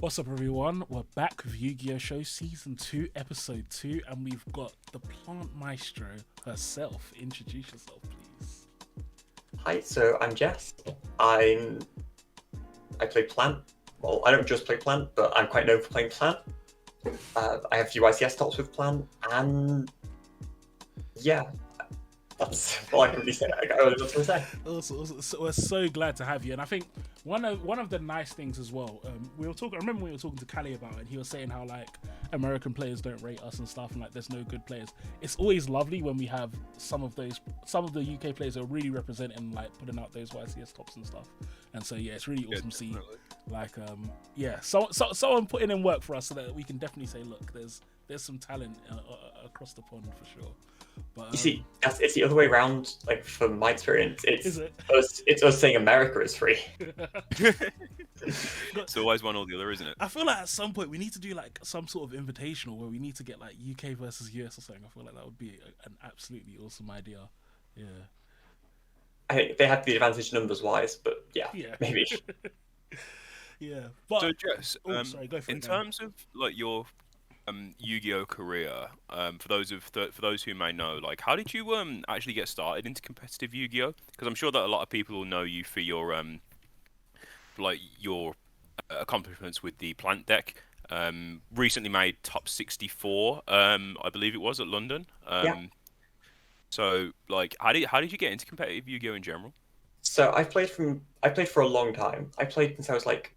What's up, everyone? We're back with Yu-Gi-Oh! Show Season 2, Episode 2, and we've got the Plant Maestro herself. Introduce yourself, please. Hi, so I'm Jess. I play Plant. Well, I don't just play Plant, but I'm quite known for playing Plant. I have a few ICS tops with Plant, and yeah, that's all I can really say. I got really much to say. Also, so we're so glad to have you, and I think one of the nice things as well. We were talking. I remember we were talking to Callie about it. And he was saying how like American players don't rate us and stuff, and like there's no good players. It's always lovely when we have some of the UK players are really representing, like putting out those YCS tops and stuff. And so yeah, it's really awesome to see. Like someone putting in work for us so that we can definitely say, look, there's some talent across the pond for sure. But, You see, it's the other way around. Like from my experience, is it? it's us saying America is free. It's always one or the other, isn't it? I feel like at some point we need to do like some sort of invitational where we need to get like UK versus US or something. I feel like that would be an absolutely awesome idea. Yeah. I think they have the advantage numbers wise, but yeah. Maybe. Yeah. But So Jess, sorry, go for in it, Dan. terms of like your Yu-Gi-Oh career, for those who may know, like how did you actually get started into competitive Yu-Gi-Oh? Because I'm sure that a lot of people will know you for your accomplishments with the plant deck. Recently made top 64, I believe it was at London. Yeah. So like, how did you get into competitive Yu-Gi-Oh in general? So I played for a long time. I played since I was like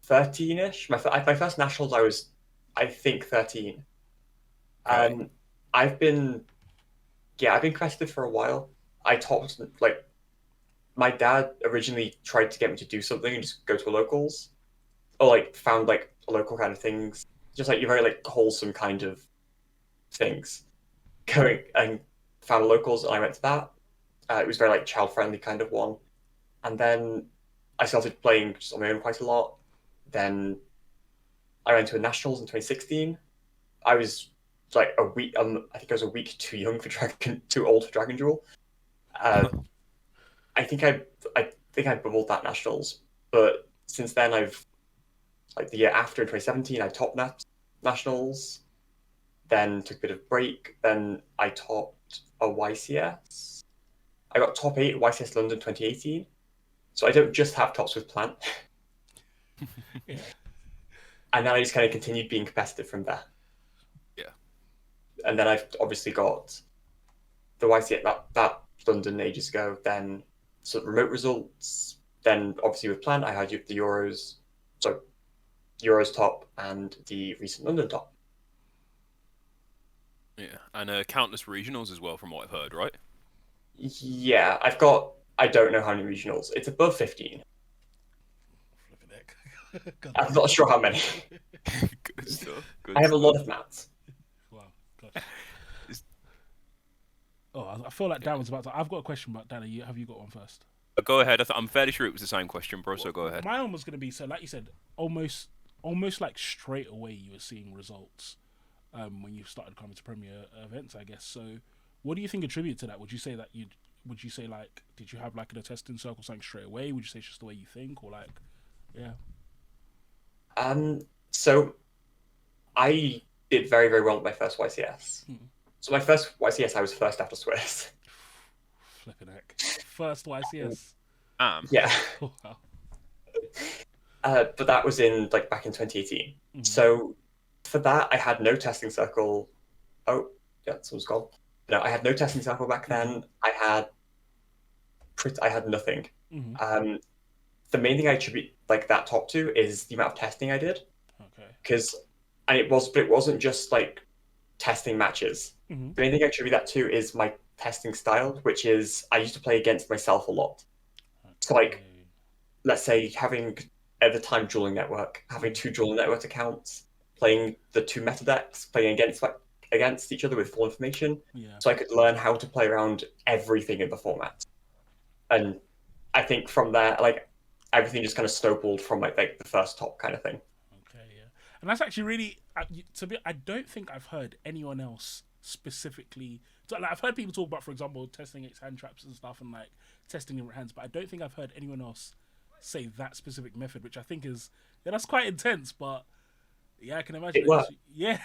13ish. My first nationals I think 13. Okay. I've been competitive for a while. I topped like my dad originally tried to get me to do something and just go to a locals, or like found like a local kind of things, just like your very like wholesome kind of things. Going and found a locals and I went to that. It was very like child friendly kind of one, and then I started playing just on my own quite a lot. Then I went to a nationals in 2016. I was like a week. I think I was a week too young for too old for Dragon Duel. Uh, I think I bubbled that nationals, but since then I've like the year after in 2017 I topped nationals, then took a bit of break, then I topped a YCS. I got top 8 at YCS London 2018, so I don't just have tops with Plant. Yeah. And then I just kind of continued being competitive from there. Yeah. And then I've obviously got the YCS that London ages ago, then sort of remote results, then obviously with Plant I had the Euros, so Euros top and the recent London top. Yeah, and countless regionals as well, from what I've heard, right? Yeah, I don't know how many regionals. It's above 15. Flipping heck. God. I'm not sure how many. Good stuff. Good I have a stuff. lot of mats. Wow. Gosh. Oh, I feel like Dan was about to. I've got a question, but Dan, have you got one first? Go ahead. I'm fairly sure it was the same question, bro. So go ahead. My one was going to be so, like you said, almost like straight away you were seeing results when you started coming to premier events, I guess. So, what do you think attribute to that? Would you say like, did you have like a testing circle something straight away? Would you say it's just the way you think, or like, yeah? So I did very, very well at my first YCS. So my first YCS, I was first after Swiss. Flipping heck. First YCS. Yeah. Oh, wow. But that was in like back in 2018. So for that, I had no testing circle. Oh, yeah, someone's gone. No, I had no testing circle back then. I had nothing. The main thing I attribute like that top to is the amount of testing I did. Okay. But it wasn't just like testing matches. The main thing I attribute that to is my testing style, which is I used to play against myself a lot. So like, let's say having at the time Dueling Network, having 2 Dueling Network accounts, playing the 2 meta decks, playing against each other with full information, so I could learn how to play around everything in the format. And I think from there, like everything just kind of snowballed from like the first top kind of thing. Okay, yeah, and that's actually really I don't think I've heard anyone else specifically. So, like, I've heard people talk about, for example, testing its hand traps and stuff, and like testing different hands, but I don't think I've heard anyone else say that specific method, which I think is that's quite intense. But yeah, I can imagine. It worked. Yeah,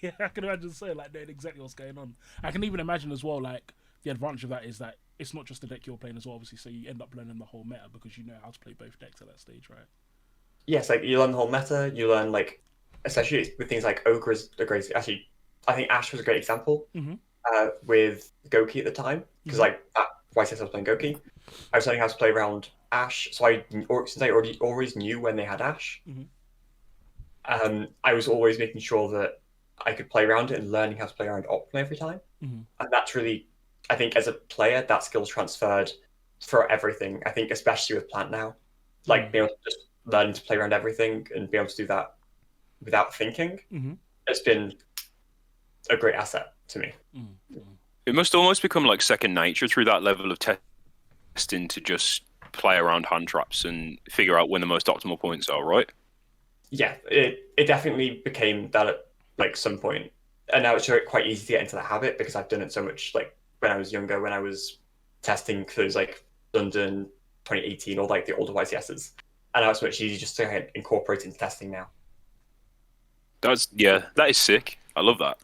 yeah, I can imagine saying like knowing exactly what's going on. I can even imagine as well like the advantage of that is that it's not just the deck you're playing as well, obviously. So you end up learning the whole meta because you know how to play both decks at that stage, right? Yes, like you learn the whole meta. You learn like, especially with things like Ogre is a great. Actually, I think Ash was a great example with Goki at the time because like at YCS I was playing Goki. I was learning how to play around Ash, so since I already always knew when they had Ash, I was always making sure that I could play around it and learning how to play around optimally every time. And that's really, I think, as a player, that skill's transferred for everything. I think, especially with Plant now, like being able to just learn to play around everything and be able to do that without thinking has been a great asset to me. It must almost become like second nature through that level of testing to just play around hand traps and figure out when the most optimal points are, right? Yeah, it definitely became that at like some point, and now it's quite easy to get into the habit because I've done it so much. Like when I was younger, when I was testing those like London 2018 or like the older YCSs, and now it's much easier just to incorporate into testing now. That is sick. I love that.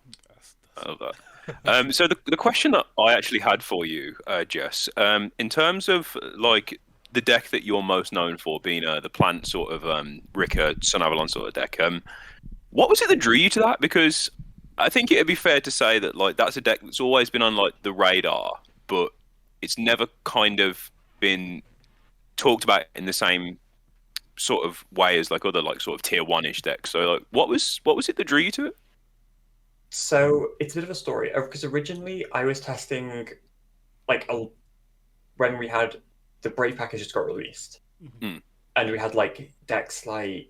I love that. So the question that I actually had for you, Jess, in terms of like the deck that you're most known for being the Plant sort of Rika Sun Avalon sort of deck, what was it that drew you to that? Because I think it'd be fair to say that like that's a deck that's always been on like the radar, but it's never kind of been talked about in the same sort of way as like other like sort of tier 1-ish decks. So like what was it that drew you to it? So it's a bit of a story because originally I was testing like when we had the Brave package just got released, and we had like decks like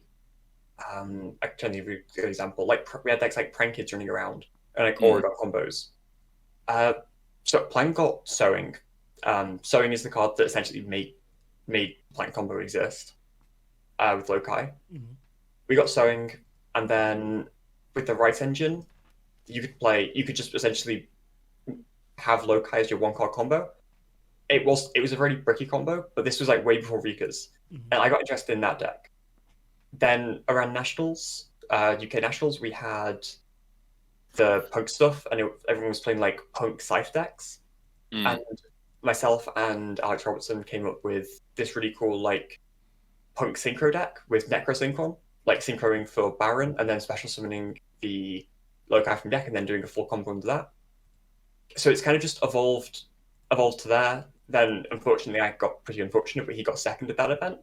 I'm trying to give you a good example. Like we had decks like Prank Kids running around and like Oregon combos. So Plank got Sowing. Sowing is the card that essentially made Plank combo exist with Lokai. We got Sowing, and then with the right engine, you could just essentially have Lokai as your one card combo. It was a very bricky combo, but this was like way before Rika's, and I got interested in that deck. Then around Nationals, UK Nationals, we had the Punk stuff, and everyone was playing like Punk Scythe decks, and myself and Alex Robertson came up with this really cool like Punk Synchro deck with Necrosynchron, like synchroing for Baron, and then special summoning the Lokai from deck, and then doing a full combo under that. So it's kind of just evolved to there. Then unfortunately, I got pretty unfortunate, but he got second at that event.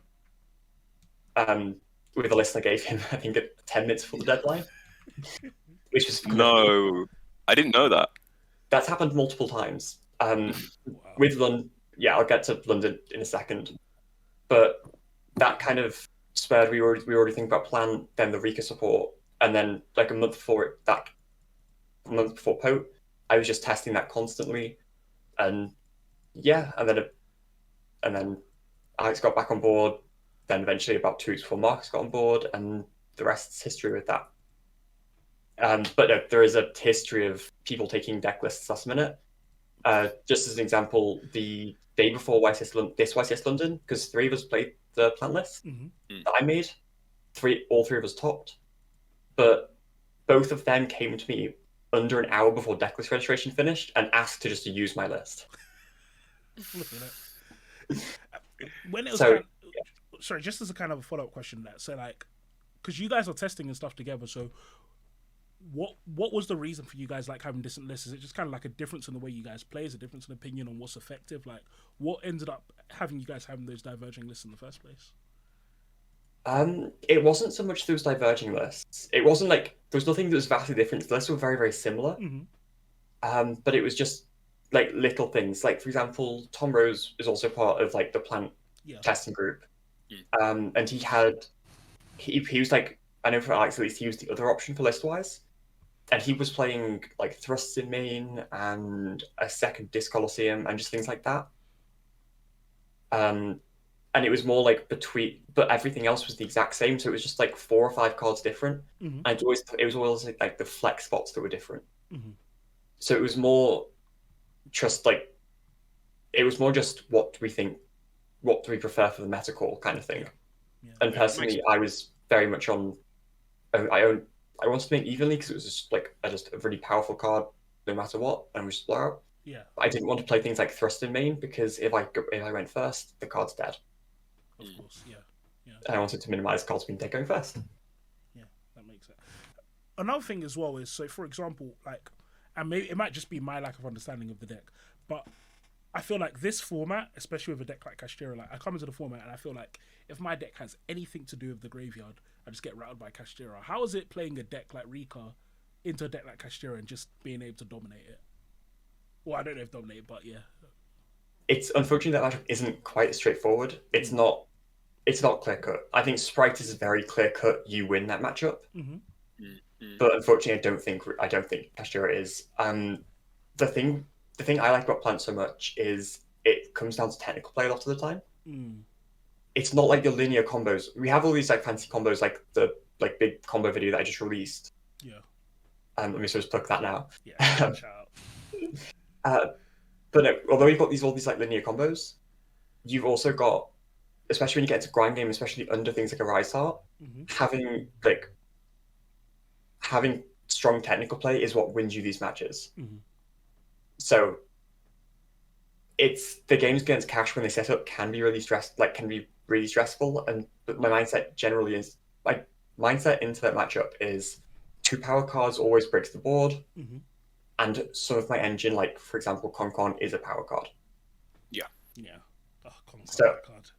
With a list I gave him, I think at 10 minutes before the deadline, which was no, I didn't know that. That's happened multiple times. With London, yeah, I'll get to London in a second, but that kind of spurred. We already think about Plan, then the Rika support, and then like a month before Pote, I was just testing that constantly, and yeah, and then Alex got back on board. Then eventually, about 2 weeks before Marcus got on board, and the rest's history with that. But no, there is a history of people taking deck lists last minute. Just as an example, the day before this YCS London, because 3 of us played the Plant list that I made, all three of us topped, but both of them came to me under an hour before deck list registration finished and asked to just to use my list. When it was sorry, just as a kind of a follow-up question there. So like, because you guys are testing and stuff together, so what was the reason for you guys like having different lists? Is it just kind of like a difference in the way you guys play? Is a difference in opinion on what's effective? Like, what ended up having you guys having those diverging lists in the first place? It wasn't so much those diverging lists. It wasn't like there was nothing that was vastly different. The lists were very, very similar. But it was just like little things. Like for example, Tom Rose is also part of like the Plant testing group. And he was like, I know for Alex at least, he used the other option for list-wise. And he was playing like Thrusts in main and a second Disc Colosseum and just things like that. And it was more like but everything else was the exact same. So it was just like 4 or 5 cards different. And it was always like the flex spots that were different. So it was more just like, it was more just what we think what do we prefer for the meta core kind of thing. Yeah. And personally, I was very much on. I wanted to make evenly because it was just like just a really powerful card, no matter what, and we just blow out. Yeah. But I didn't want to play things like Thrust in main because if I went first, the card's dead. Of course. Yeah. And I wanted to minimize cards being dead going first. Yeah, that makes sense. Another thing as well is, so for example, like, and maybe it might just be my lack of understanding of the deck, but I feel like this format, especially with a deck like Kashtira, like I come into the format and I feel like if my deck has anything to do with the graveyard, I just get rattled by Kashtira. How is it playing a deck like Rika into a deck like Kashtira and just being able to dominate it? Well, I don't know if dominate, but yeah. It's unfortunately that matchup isn't quite straightforward. It's not clear cut. I think Sprite is very clear cut. You win that matchup, but unfortunately, I don't think Kashtira is. The thing I like about Plant so much is it comes down to technical play a lot of the time. It's not like the linear combos. We have all these like fancy combos, like the big combo video that I just released. Yeah. Let me just plug that now. Yeah. Shout out. But no, although you've got all these like linear combos, you've also got, especially when you get into grind game, especially under things like a Rise Heart, having strong technical play is what wins you these matches. So it's the games against Cash when they set up can be really stressful, and my mindset generally is my mindset into that matchup is 2 power cards always breaks the board. And some of my engine, like for example, Concon is a power card. Yeah. Oh, Concon card.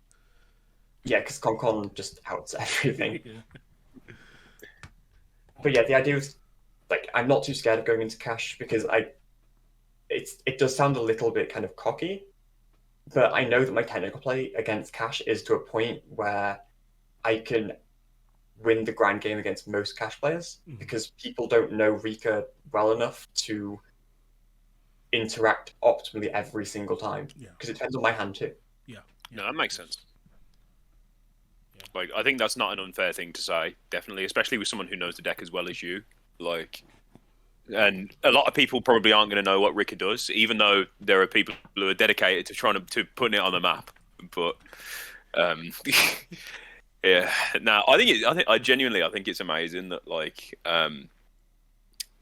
Yeah, because Concon just outs everything. But yeah, the idea is like I'm not too scared of going into Cash because it does sound a little bit kind of cocky, but I know that my technical play against Cash is to a point where I can win the grind game against most Cash players because people don't know Rika well enough to interact optimally every single time. Because it depends on my hand too. No, that makes sense. Like, I think that's not an unfair thing to say, definitely, especially with someone who knows the deck as well as you. Like, and a lot of people probably aren't going to know what Rika does, even though there are people who are dedicated to trying to putting it on the map. But yeah, now I genuinely think it's amazing that like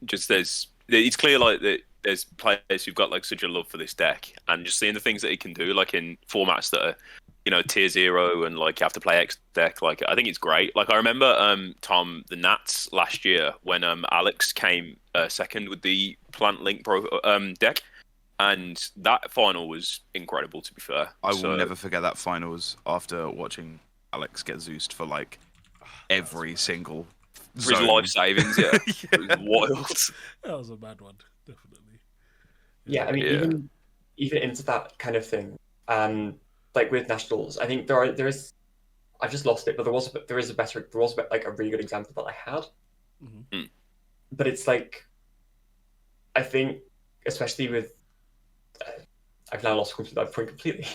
it's clear like that there's players who've got like such a love for this deck, and just seeing the things that he can do like in formats that are, you know, tier 0 and like you have to play X deck. Like I think it's great. Like I remember Tom, the Nats last year when Alex came second with the Plant Link Pro deck, and that final was incredible, to be fair. I will never forget that finals after watching Alex get Zeused for like every single for his life savings. Yeah. It was wild. That was a bad one, definitely. Yeah, I mean, even into that kind of thing, like with nationals, I think there is. I've just lost it, but there was like a really good example that I had. But it's like, I think, especially with, I've now lost that point completely.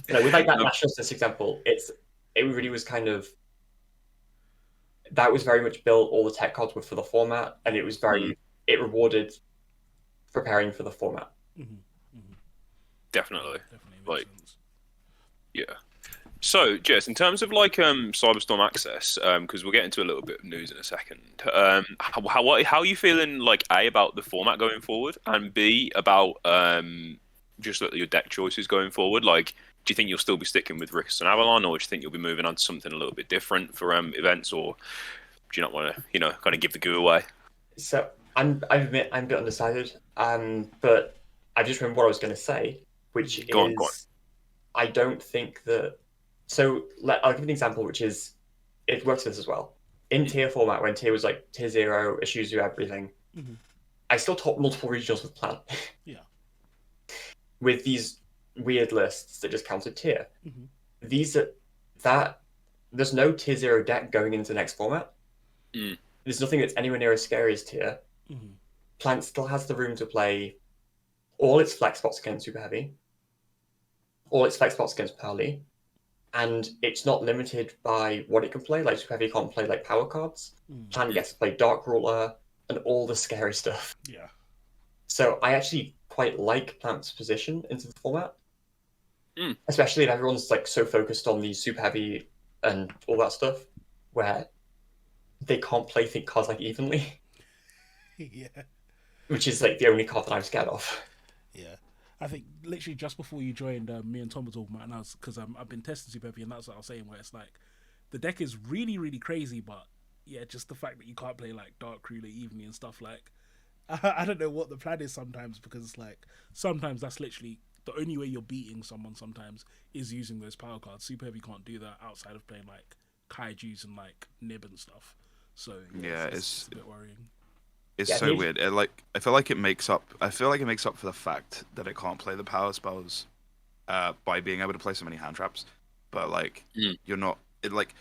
With like that nationals this example, it really was kind of. That was very much built. All the tech cards were for the format, and it was it rewarded preparing for the format. Definitely like sense. Yeah. So Jess, in terms of like Cyberstorm Access, because we'll get into a little bit of news in a second, how are you feeling, like A, about the format going forward, and B, about just your deck choices going forward? Like, do you think you'll still be sticking with Rickus and Avalon, or do you think you'll be moving on to something a little bit different for events, or do you not want to, kind of give the goo away? So I admit I'm a bit undecided, but I just remember what I was going to say, which go on. I don't think that. So I'll give an example, which is it works for this as well. In tier format, when tier was like tier 0, Ishizu, everything, I still top multiple regionals with Plant. With these weird lists that just counted tier. There's no tier 0 deck going into the next format. There's nothing that's anywhere near as scary as tier. Plant still has the room to play all its flex spots against Super Heavy, all its flex spots against Pally, and it's not limited by what it can play. Like Super Heavy can't play like power cards. Plant gets to play Dark Ruler and all the scary stuff. So I actually quite like Plant's position into the format. especially if everyone's like so focused on the super heavy and all that stuff, where they can't play think cards like evenly, Yeah. which is like the only card that I'm scared of. Yeah, I think literally just before you joined, me and Tom were talking about, and I was because I've been testing Super Heavy, and that's what I was saying. Where it's like the deck is really really crazy, but yeah, just the fact that you can't play like Dark Ruler evenly and stuff like. I don't know what the plan is sometimes because it's like sometimes that's literally the only way you're beating someone. Sometimes is using those power cards. Super Heavy can't do that outside of playing like Kaiju's and like Nib and stuff. So Yeah, it's a bit worrying. It's Yeah, so maybe- weird. I feel like it makes up. I feel like it makes up for the fact that it can't play the power spells, by being able to play so many hand traps. But like, you're not. It like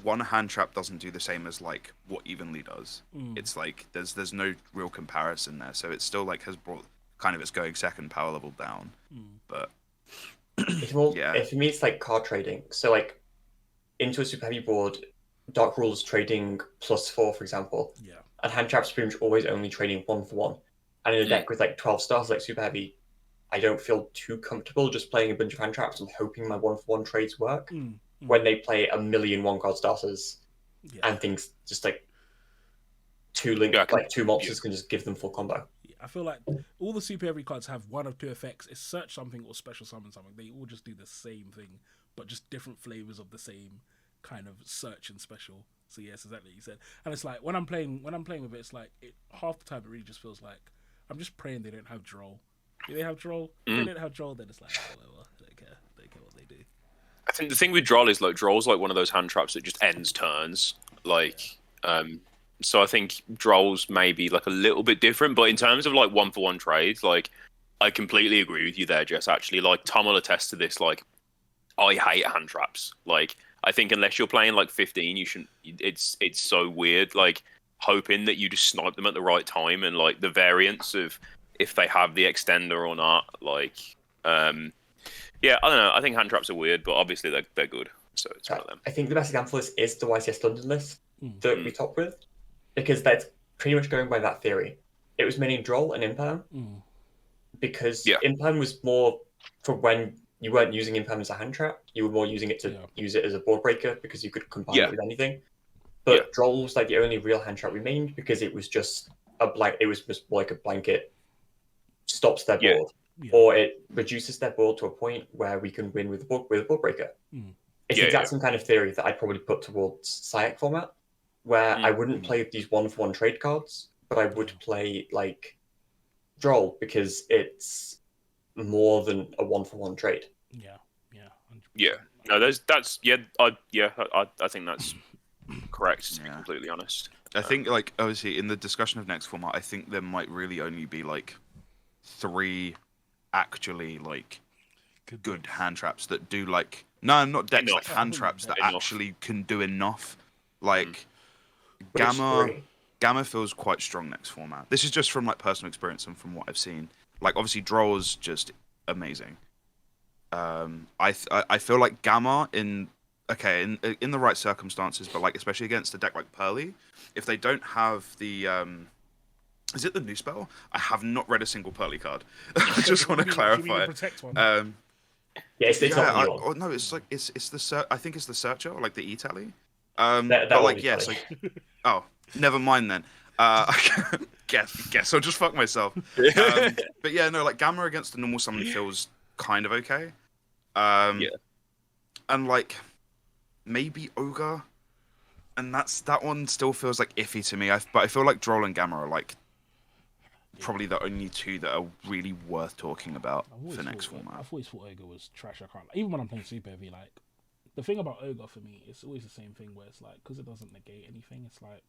one hand trap doesn't do the same as like what evenly does. It's like there's no real comparison there. So it still like has brought kind of its going second power level down. But It's more, Yeah. For me, it's like card trading. So like into a super heavy board, Dark Rules trading +4, for example, Yeah. and hand traps pretty much always only trading 1 for 1. And in a deck with like 12 stars like super heavy, I don't feel too comfortable just playing a bunch of hand traps and hoping my 1 for 1 trades work when they play a million 1 card starters Yeah. and things just like two monsters can just give them full combo. I feel like all the Super Heavy cards have one of two effects: it's search something or special summon something. They all just do the same thing, but just different flavors of the same kind of search and special. So yes, exactly what you said. And it's like when I'm playing with it, it's like half the time it really just feels like I'm just praying they don't have Droll. Do they have Droll? If they don't have Droll, then it's like whatever. They don't care. They care what they do. I think the thing with Droll is like Droll's like one of those hand traps that just ends turns. Like, so I think Droll's maybe like a little bit different, but in terms of like 1 for 1 trades, like I completely agree with you there, Jess. Actually, like Tom will attest to this. Like, I hate hand traps. Like, I think unless you're playing like 15, you shouldn't. It's so weird. Like hoping that you just snipe them at the right time and like the variance of if they have the extender or not. Like, yeah, I don't know. I think hand traps are weird, but obviously they're good. So it's one of them. I think the best example is the YCS London list that we talked with, because that's pretty much going by that theory. It was mainly Droll and Imperm, because Imperm was more for when you weren't using Imperm as a hand trap, you were more using it to use it as a board breaker because you could combine it with anything. But Droll was like the only real hand trap remained because it was just it was just like a blanket, stops their board. Or it reduces their board to a point where we can win with a board breaker. It's the exact same kind of theory that I'd probably put towards SciEC format, where I wouldn't play these 1 for 1 trade cards, but I would play like Droll because it's more than a 1 for 1 trade. Yeah. No, I think that's correct. To be completely honest, I think like obviously in the discussion of next format, I think there might really only be like 3 actually like good hand traps that do like not decks like hand traps that actually can do enough. Like Gamma feels quite strong next format. This is just from like personal experience and from what I've seen. Like obviously Droll's just amazing. I feel like Gamma in the right circumstances, but like especially against a deck like Pearly, if they don't have the is it the new spell? I have not read a single Pearly card. I just want to clarify. It's not no, it's like it's the I think it's the Searcher, or like the E-Tally. But like yes, like oh, never mind then. Guess I'll just fuck myself. But yeah, no, like Gamma against the normal summon feels kind of okay. And like maybe Ogre, and that one still feels like iffy to me. But I feel like Droll and Gamma are like probably the only 2 that are really worth talking about for next format. I've always thought Ogre was trash. I can't. Even when I'm playing Super Heavy, like the thing about Ogre for me, it's always the same thing where it's like because it doesn't negate anything. It's like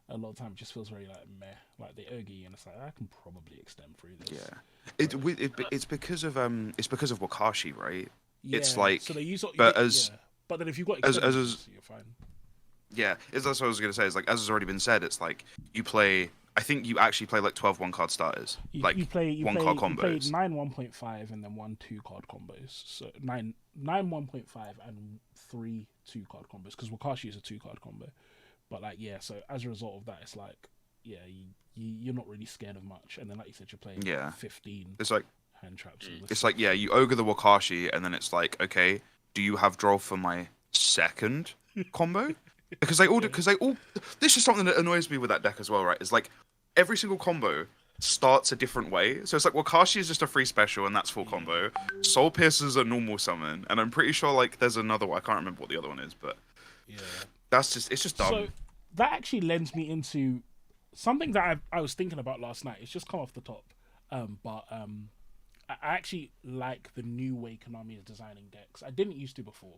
a lot of time it just feels very like meh. Like they Ogre and it's like I can probably extend through this. Yeah, it's because of Wakashi, right? Yeah, it's like so they use but then if you've got as you're fine. Yeah, that's what I was gonna say. Is like as has already been said, it's like you play. I think you actually play like 12 1-card starters, you play 1-card combos. You play 9 1.5 and then 1 2-card combos. So 9 1.5 and 3 2-card combos because Wakashi is a 2-card combo. But like so as a result of that, it's like you're not really scared of much. And then like you said, you're playing 15. It's like Hand traps. All this It's stuff. like, yeah, you ogre the Wakashi, and then it's like, okay, do you have draw for my second combo? Because they all do, because they all. This is something that annoys me with that deck as well, right? It's like every single combo starts a different way. So it's like Wakashi is just a free special, and that's full combo. Soul Piercer is a normal summon, and I'm pretty sure like there's another one. I can't remember what the other one is, but Yeah. that's just it's just dumb. So that actually lends me into something that I was thinking about last night. It's just come off the top, but I actually like the new way Konami is designing decks. I didn't used to before,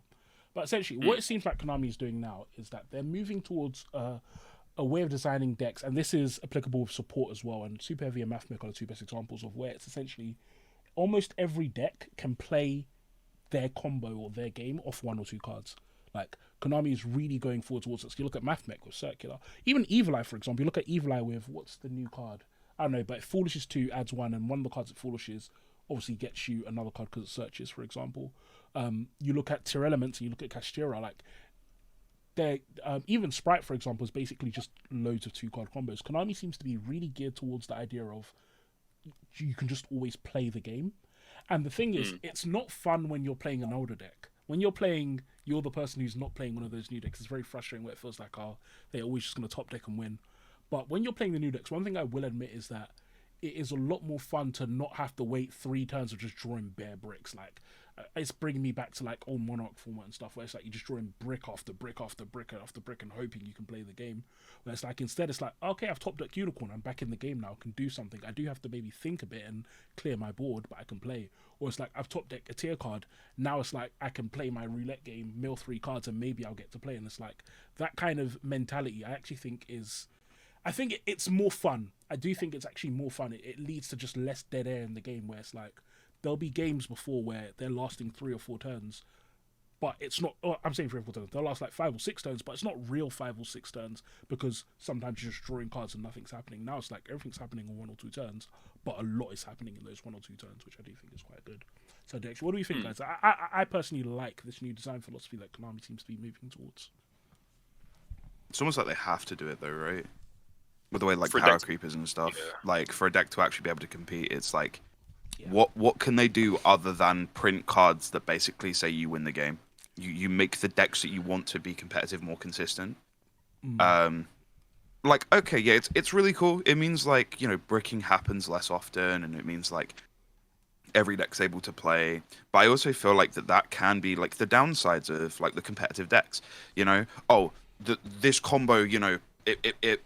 but essentially, what it seems like Konami is doing now is that they're moving towards a way of designing decks, and this is applicable with support as well. And Super Heavy and Mathmech are the two best examples of where it's essentially almost every deck can play their combo or their game off one or two cards. Like Konami is really going forward towards this. You look at Mathmech with Circular, even Evil Eye, for example. You look at Evil Eye with what's the new card? I don't know, but Foolishes 2 adds one, and one of the cards at Foolishes obviously gets you another card because it searches, for example. You look at Tier Elements and you look at Kashtira, like they're even Sprite, for example, is basically just loads of two card combos. Konami seems to be really geared towards the idea of you can just always play the game. And the thing is, it's not fun when you're playing an older deck. When you're the person who's not playing one of those new decks. It's very frustrating where it feels like, oh, they're always just going to top deck and win. But when you're playing the new decks, one thing I will admit is that it is a lot more fun to not have to wait 3 turns of just drawing bare bricks. Like, it's bringing me back to like old Monarch format and stuff where it's like you're just drawing brick after brick after brick after brick and hoping you can play the game. Where it's like instead it's like, okay, I've top decked Unicorn, I'm back in the game now, I can do something. I do have to maybe think a bit and clear my board, but I can play. Or it's like I've top decked a tier card, now it's like I can play my roulette game, mill 3 cards, and maybe I'll get to play. And it's like that kind of mentality I actually think it's more fun. I do think it's actually more fun. It leads to just less dead air in the game where it's like there'll be games before where they're lasting 3 or 4 turns, but it's not. Oh, I'm saying 3 or 4 turns. They'll last like 5 or 6 turns, but it's not real 5 or 6 turns because sometimes you're just drawing cards and nothing's happening. Now it's like everything's happening in 1 or 2 turns, but a lot is happening in those 1 or 2 turns, which I do think is quite good. So, Dex, what do you think, guys? I personally like this new design philosophy that Konami seems to be moving towards. It's almost like they have to do it though, right? With the way like For a power deck to- creepers and stuff. Yeah. Like for a deck to actually be able to compete, it's like Yeah. what can they do other than print cards that basically say you win the game? You make the decks that you want to be competitive more consistent. Like okay, yeah, it's really cool. It means like, you know, bricking happens less often, and it means like every deck's able to play. But I also feel like that can be like the downsides of like the competitive decks. You know, oh, this combo, you know, it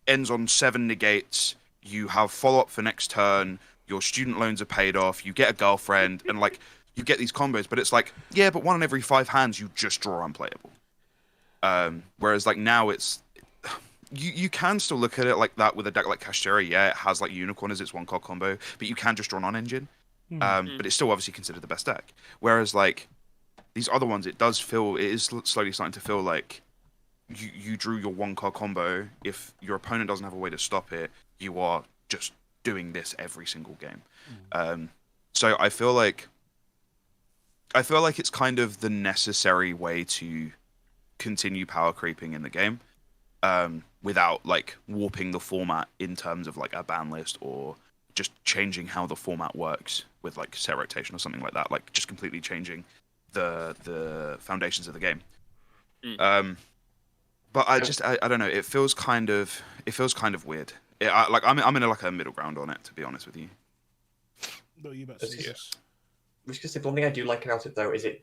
ends on 7 negates. You have follow up for next turn. Your student loans are paid off. You get a girlfriend, and like you get these combos. But it's like, yeah, but 1 in every 5 hands you just draw unplayable. Whereas like now it's you can still look at it like that with a deck like Kashtira. Yeah, it has like Unicorn as its 1 card combo, but you can just draw non-engine. But it's still obviously considered the best deck. Whereas like these other ones, it is slowly starting to feel like you drew your 1 card combo. If your opponent doesn't have a way to stop it, you are just doing this every single game. So I feel like it's kind of the necessary way to continue power creeping in the game, without like warping the format in terms of like a ban list or just changing how the format works with like set rotation or something like that. Like just completely changing the foundations of the game. But I don't know. It feels kind of weird. I'm in like a middle ground on it, to be honest with you. No, you better That's say just- yes. Which is the one thing I do like about it though is it.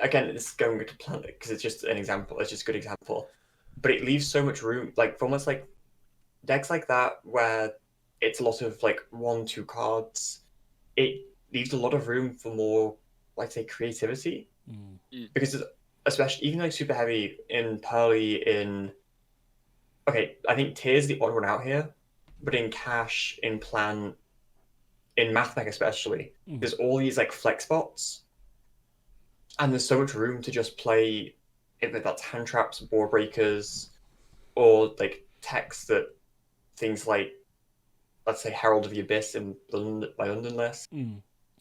Again, it's going to Planet because it's just an example. It's just a good example, but it leaves so much room, like for almost like decks like that where it's a lot of like 1-2 cards. It leaves a lot of room for more, like say, creativity because especially even like Super Heavy in Pearly in. Okay, I think Tear's the odd one out here, but in Cash, in Plan, in Mathmech especially, there's all these like flex spots, and there's so much room to just play, if that's hand traps, board breakers, or like text that things like, let's say Herald of the Abyss in by London List,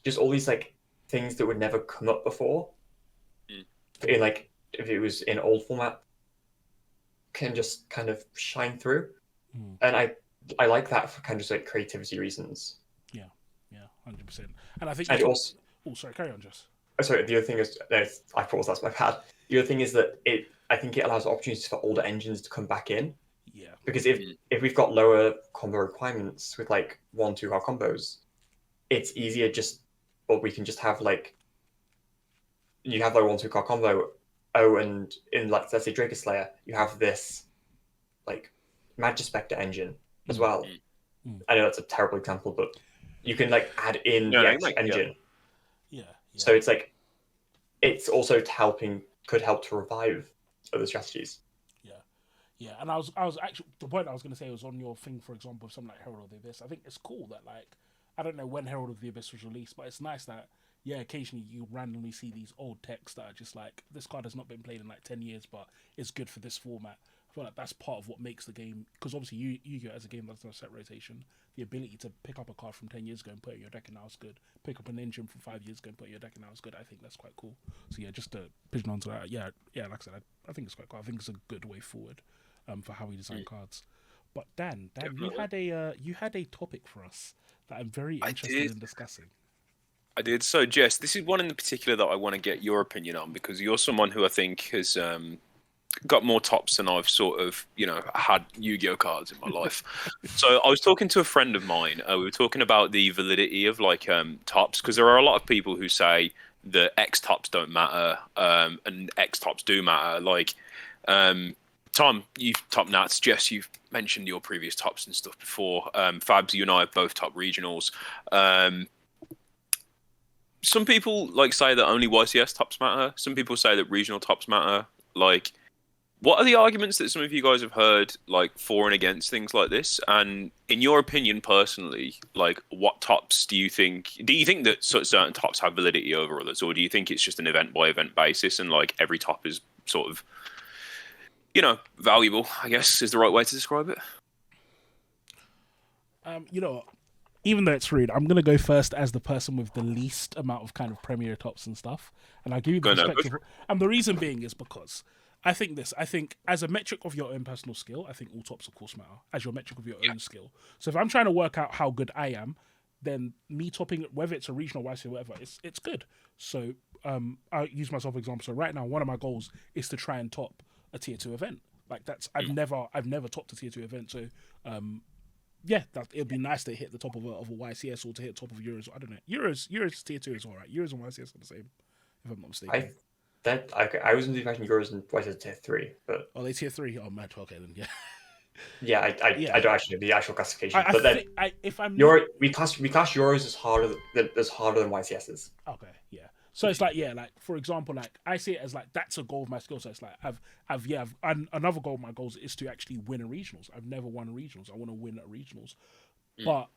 just all these like things that would never come up before, in like if it was in old format, can just kind of shine through, and I like that for kind of just like creativity reasons. Yeah. 100%. And I think And also, oh, sorry, carry on, Jess. sorry, the other thing is, no, I paused. That's my bad. The other thing is that I think it allows opportunities for older engines to come back in. Yeah. Because if we've got lower combo requirements with like 1-2 card combos, it's easier but we can just have like, you have like 1-2 card combo. Oh, and in like, let's say Draco Slayer, you have this like Magispector engine as well. I know that's a terrible example, but you can like add in the extra engine. Yeah. So it's like, it's also could help to revive other strategies. Yeah, and I was actually, the point I was going to say was on your thing, for example, of something like Herald of the Abyss. I think it's cool that, like, I don't know when Herald of the Abyss was released, but it's nice that, yeah, occasionally you randomly see these old texts that are just like, this card has not been played in like 10 years, but it's good for this format. I feel like that's part of what makes the game, because obviously Yu-Gi-Oh! As a game that's on a set rotation, the ability to pick up a card from 10 years ago and put it in your deck and now it's good, pick up an engine from 5 years ago and put it in your deck and now it's good, I think that's quite cool. So yeah, just to pigeon onto that, yeah, like I said, I think it's quite cool. I think it's a good way forward. For how we design cards. But Dan, you had a topic for us that I'm very interested in discussing. I did. So, Jess, this is one in particular that I want to get your opinion on, because you're someone who I think has got more tops than I've sort of, had Yu-Gi-Oh cards in my life. So I was talking to a friend of mine. We were talking about the validity of like tops, because there are a lot of people who say that X tops don't matter and X tops do matter. Like, Tom, you've top Nats. Jess, you've mentioned your previous tops and stuff before. Fabs, you and I have both top regionals. Some people like say that only YCS tops matter. Some people say that regional tops matter. Like, what are the arguments that some of you guys have heard, like, for and against things like this? And in your opinion, personally, like, what tops do you think? Do you think that certain tops have validity over others, or do you think it's just an event by event basis and like every top is sort of, valuable, I guess, is the right way to describe it? Even though it's rude, I'm going to go first as the person with the least amount of kind of premier tops and stuff. And I'll give you the perspective. And the reason being is because I think as a metric of your own personal skill, I think all tops, of course, matter as your metric of your own skill. So if I'm trying to work out how good I am, then me topping, whether it's a regional, YC, or whatever, it's good. So I'll use myself as an example. So right now, one of my goals is to try and top a tier 2 event. Like I've never topped a tier 2 event. So it'd be nice to hit the top of a YCS or to hit the top of Euros. I don't know. Euros tier 2 is all right. Euros and YCS are the same, if I'm not mistaken. I was under the impression Euros and YCS tier 3, but they tier 3? Oh man, okay then, yeah. Yeah, I don't actually know the actual classification. We class Euros as harder than YCSs. Okay, yeah. So it's like, like, for example, like I see it as like that's a goal of my skill. So it's like another goal of my goals is to actually win a regionals. I've never won a regionals. I want to win at regionals. But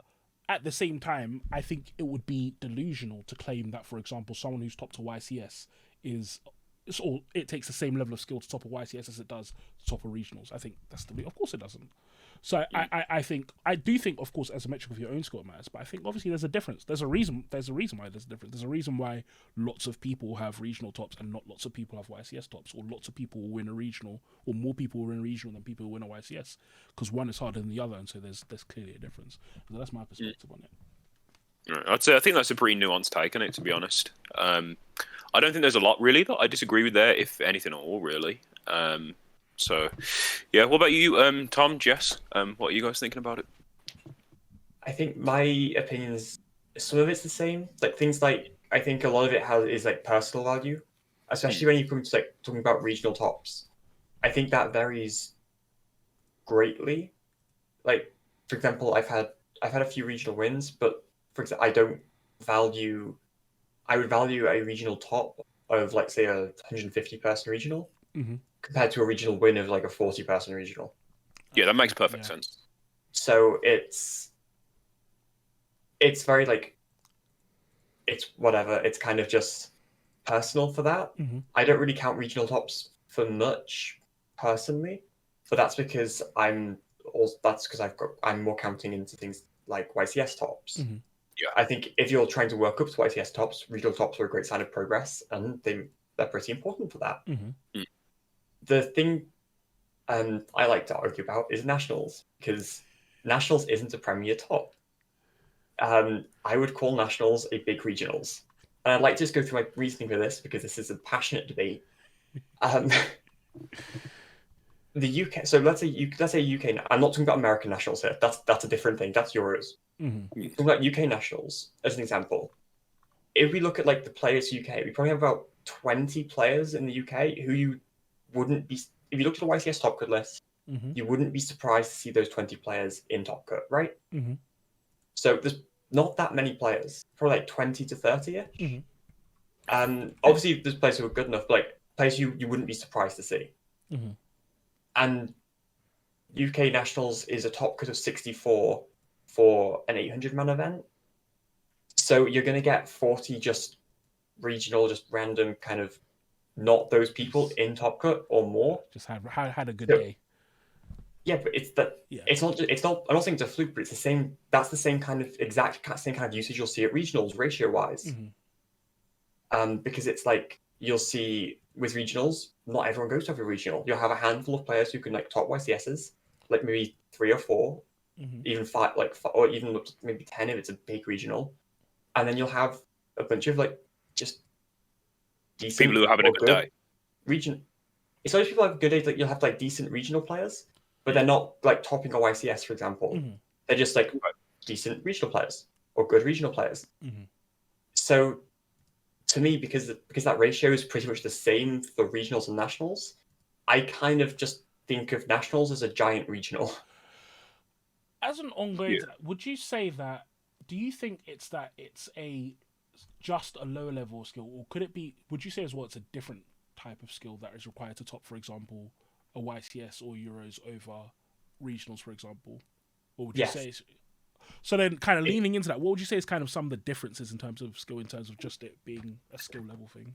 at the same time, I think it would be delusional to claim that, for example, someone who's top to YCS it takes the same level of skill to top a YCS as it does to top a regionals. I think of course it doesn't. So I do think, of course, as a metric of your own skill it matters, but I think obviously there's a difference. There's a reason why there's a difference. There's a reason why lots of people have regional tops and not lots of people have YCS tops, or lots of people will win a regional, or more people will win a regional than people will win a YCS, because one is harder than the other, and so there's clearly a difference. So that's my perspective on it. Right. I think that's a pretty nuanced take on it, to be honest. I don't think there's a lot really that I disagree with there, if anything at all, really. So, yeah. What about you, Tom, Jess? What are you guys thinking about it? I think my opinions, some of it's the same. Like things like, I think a lot of it is like personal value, especially when you come to like talking about regional tops. I think that varies greatly. Like, for example, I've had a few regional wins, but for example, I would value a regional top of, like, say, a 150-person regional compared to a regional win of, like, a 40-person regional. Yeah, that makes perfect sense. So it's very, like, it's whatever. It's kind of just personal for that. I don't really count regional tops for much, personally, but that's because I'm more counting into things like YCS tops. Yeah, I think if you're trying to work up to YCS tops, regional tops are a great sign of progress, and they're pretty important for that. The thing I like to argue about is nationals, because nationals isn't a premier top. I would call nationals a big regionals. And I'd like to just go through my reasoning for this because this is a passionate debate. Um, the UK. So let's say UK. I'm not talking about American nationals here. That's a different thing. That's Euros. Mm-hmm. Talking about UK nationals as an example. If we look at like the players UK, we probably have about 20 players in the UK who you wouldn't be. If you looked at the YCS top cut list, Mm-hmm. you wouldn't be surprised to see those 20 players in top cut, right? Mm-hmm. So there's not that many players, probably like 20 to 30 ish. Mm-hmm. Obviously, there's players who are good enough, but like players you wouldn't be surprised to see. Mm-hmm. And UK Nationals is a top cut of 64 for an 800-man event. So you're going to get 40 just regional, just random kind of not those people in top cut or more. Just had a good Yeah. day. Yeah, but it's that. Yeah. It's not. I'm not saying it's a fluke, but it's the same. That's the same kind of same kind of usage you'll see at regionals, ratio wise. Mm-hmm. Because it's like you'll see with regionals, not everyone goes to every regional. You'll have a handful of players who can like top YCSs, like maybe 3 or 4, Mm-hmm. even 5, or even up to maybe 10 if it's a big regional, and then you'll have a bunch of like just decent People who are having a good day. Region. It's always people who have good days. Like you'll have like decent regional players, but they're not like topping a YCS, for example. Mm-hmm. They're just like decent regional players or good regional players. Mm-hmm. So, to me, because that ratio is pretty much the same for regionals and nationals, I kind of just think of nationals as a giant regional. As an ongoing, Yeah. would you say that? Do you think it's just a lower level skill, or could it be? Would you say as well it's a different type of skill that is required to top, for example, a YCS or Euros over regionals, for example? Or would you Yes. say? So then, kind of leaning into that, what would you say is kind of some of the differences in terms of skill, in terms of just it being a skill level thing?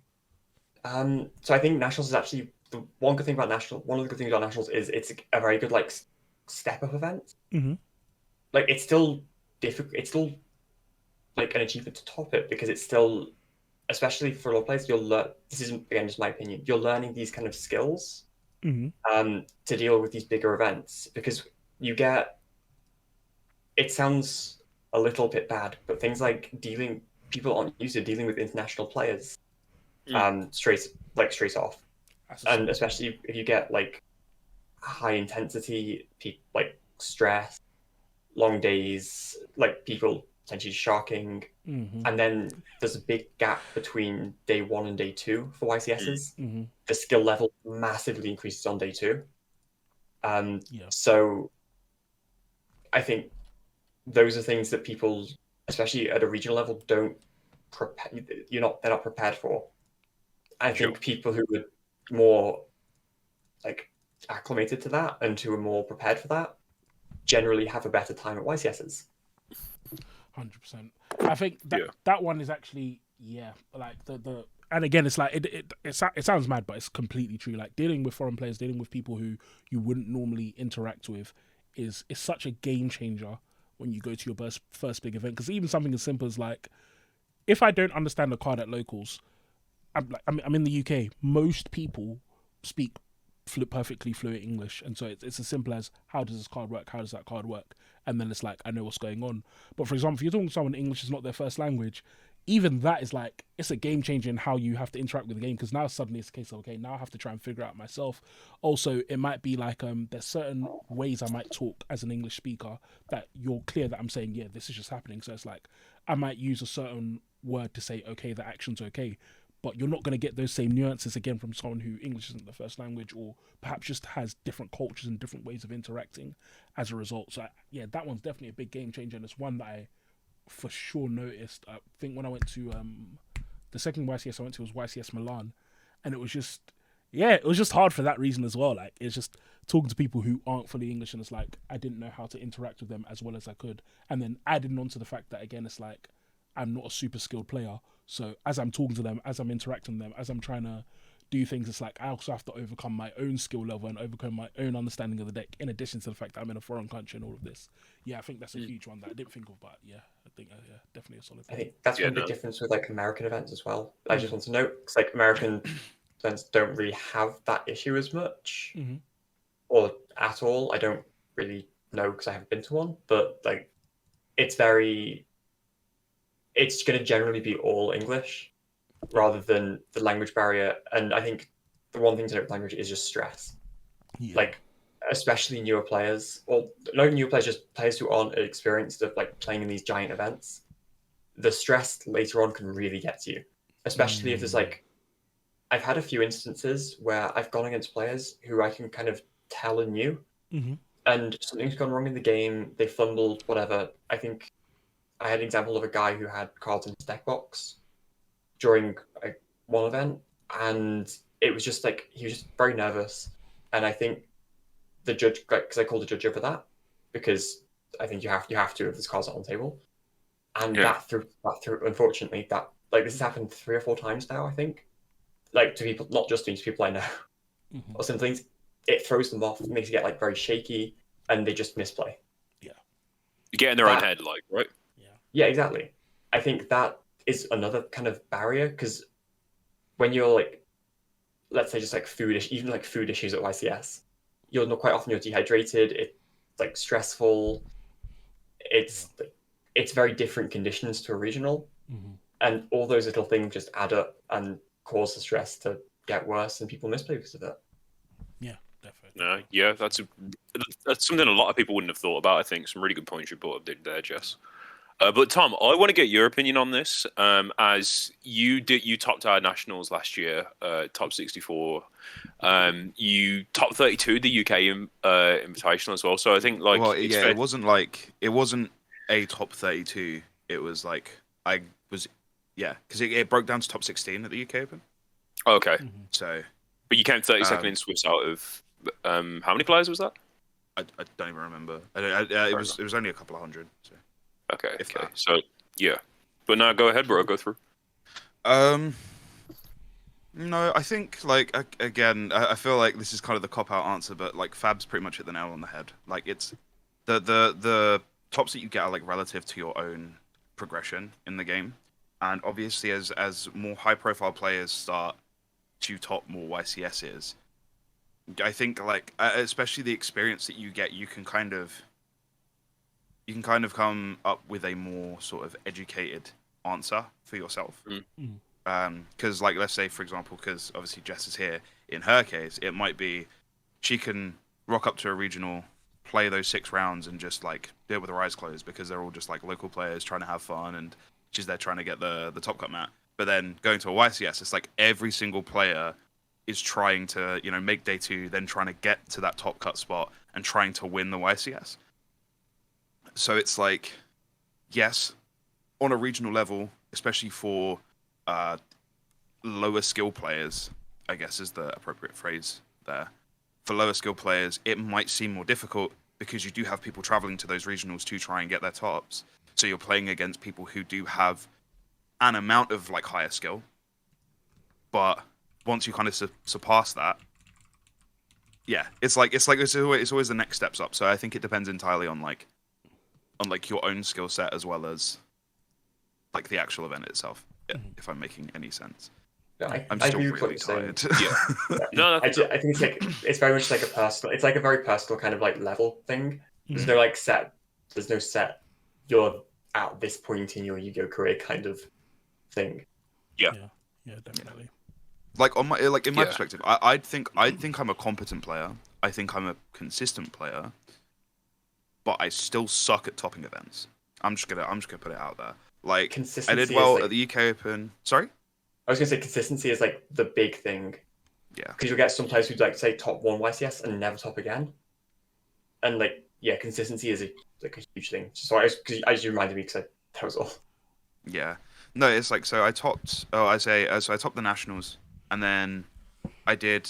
So I think nationals is actually the one good thing about national. One of the good things about nationals is it's a very good like step up event. Mm-hmm. Like it's still difficult. It's still like an achievement to top it because it's still, especially for low players, you'll learn. This isn't again just my opinion. You're learning these kind of skills Mm-hmm. to deal with these bigger events because you get. It sounds a little bit bad, but things like people aren't used to dealing with international players straight off, and especially if you get like high intensity, like stress, long days, like people potentially sharking, Mm-hmm. and then there's a big gap between day 1 and day 2 for YCSs. Mm-hmm. The skill level massively increases on day 2. Yeah. So I think those are things that people, especially at a regional level, don't prepare. They're not prepared for. I Sure. think people who are more like acclimated to that and who are more prepared for that generally have a better time at YCSs. 100%. I think that one is actually like the and again it's like it sounds mad, but it's completely true. Like dealing with foreign players, dealing with people who you wouldn't normally interact with is such a game changer when you go to your first big event. Because even something as simple as like, if I don't understand the card at locals, I'm in the UK. Most people speak perfectly fluent English, and so it's as simple as how does this card work? How does that card work? And then it's like I know what's going on. But for example, if you're talking to someone English is not their first language, even that is like it's a game changer in how you have to interact with the game, because now suddenly it's a case of okay, now I have to try and figure out myself. Also, it might be like there's certain ways I might talk as an English speaker that you're clear that I'm saying yeah, this is just happening. So it's like I might use a certain word to say okay, the action's okay. But you're not going to get those same nuances again from someone who English isn't the first language, or perhaps just has different cultures and different ways of interacting as a result. So yeah, that one's definitely a big game changer, and it's one that I for sure noticed. I think when I went to the second YCS I went to was YCS Milan, and it was just hard for that reason as well. Like it's just talking to people who aren't fully English, and it's like I didn't know how to interact with them as well as I could, and then adding on to the fact that again it's like I'm not a super skilled player. So as I'm talking to them, as I'm interacting with them, as I'm trying to do things, it's like I also have to overcome my own skill level and overcome my own understanding of the deck, in addition to the fact that I'm in a foreign country and all of this. Yeah, I think that's a huge one that I didn't think of, but yeah, I think definitely a solid I point. think that's one big difference with like American events as well. I just want to note because like American events don't really have that issue as much, or at all. I don't really know because I haven't been to one, but like it's very it's going to generally be all English rather than the language barrier. And I think the one thing to note with language is just stress. Yeah. Like, especially newer players, or not even newer players, just players who aren't experienced of like playing in these giant events. The stress later on can really get to you, especially if there's like, I've had a few instances where I've gone against players who I can kind of tell are new, Mhm. and something's gone wrong in the game. They fumbled, whatever. I think I had an example of a guy who had cards in his deck box during one event, and it was just like he was just very nervous. And I think the judge, because I called the judge over that, because I think you have to if there's cards on the table, and Yeah. that threw unfortunately that like this has happened 3 or 4 times now. I think like to people, not just to me, to people I know, Mhm. or some things. It throws them off, makes it get like very shaky, and they just misplay. You get in their own That- head, like, right? Yeah, exactly. I think that is another kind of barrier because when you're like, let's say just like even like food issues at YCS, you're not quite often you're dehydrated. It's like stressful. It's very different conditions to a regional, Mhm. and all those little things just add up and cause the stress to get worse, and people misplay because of it. Yeah, definitely. No, yeah, that's something a lot of people wouldn't have thought about. I think some really good points you brought up there, Jess. But Tom, I want to get your opinion on this. As you topped our nationals last year, top 64. You top 32 the UK Invitational as well. So I think like Well, it's yeah, fair- it wasn't a top 32. It was like because it broke down to top 16 at the UK Open. okay. So But you came 32nd in Swiss out of how many players was that? I don't even remember. It was only a couple of hundred. So. Okay, If okay. that. So yeah, but now go ahead, bro. Go through. No, I think like again, I feel like this is kind of the cop out answer, but like Fab's pretty much hit the nail on the head. Like it's the tops that you get are like relative to your own progression in the game, and obviously as more high profile players start to top more YCSs, I think like especially the experience that you get, you can kind of come up with a more sort of educated answer for yourself. Because like let's say for example, because obviously Jess is here, in her case it might be she can rock up to a regional, play those 6 rounds and just like do it with her eyes closed because they're all just like local players trying to have fun and she's there trying to get the top cut mat. But then going to a YCS, it's like every single player is trying to make day 2, then trying to get to that top cut spot and trying to win the YCS. So it's like, yes, on a regional level, especially for lower skill players, I guess is the appropriate phrase there. For lower skill players, it might seem more difficult because you do have people traveling to those regionals to try and get their tops. So you're playing against people who do have an amount of like higher skill. But once you kind of surpass that, yeah, it's always the next steps up. So I think it depends entirely on your own skill set as well as like the actual event itself. If I'm making any sense. No, I'm I still agree with what really you're saying. tired. No, I think it's like it's very much like a personal. It's like a very personal kind of like level thing. There's no like set. There's no set. You're at this point in your Yu-Gi-Oh career kind of thing. Yeah, definitely. Like on my in my Yeah. perspective, I think I'm a competent player. I think I'm a consistent player, but I still suck at topping events. I'm just gonna put it out there. Like I Consistency did is, well like- at the UK Open. Sorry. I was gonna say consistency is like the big thing. Yeah. Because you'll get some players who like say top 1 YCS and never top again. And like consistency is a huge thing. So I just reminded me because that was all. Yeah. No, it's like so I topped. Oh, I topped the nationals, and then I did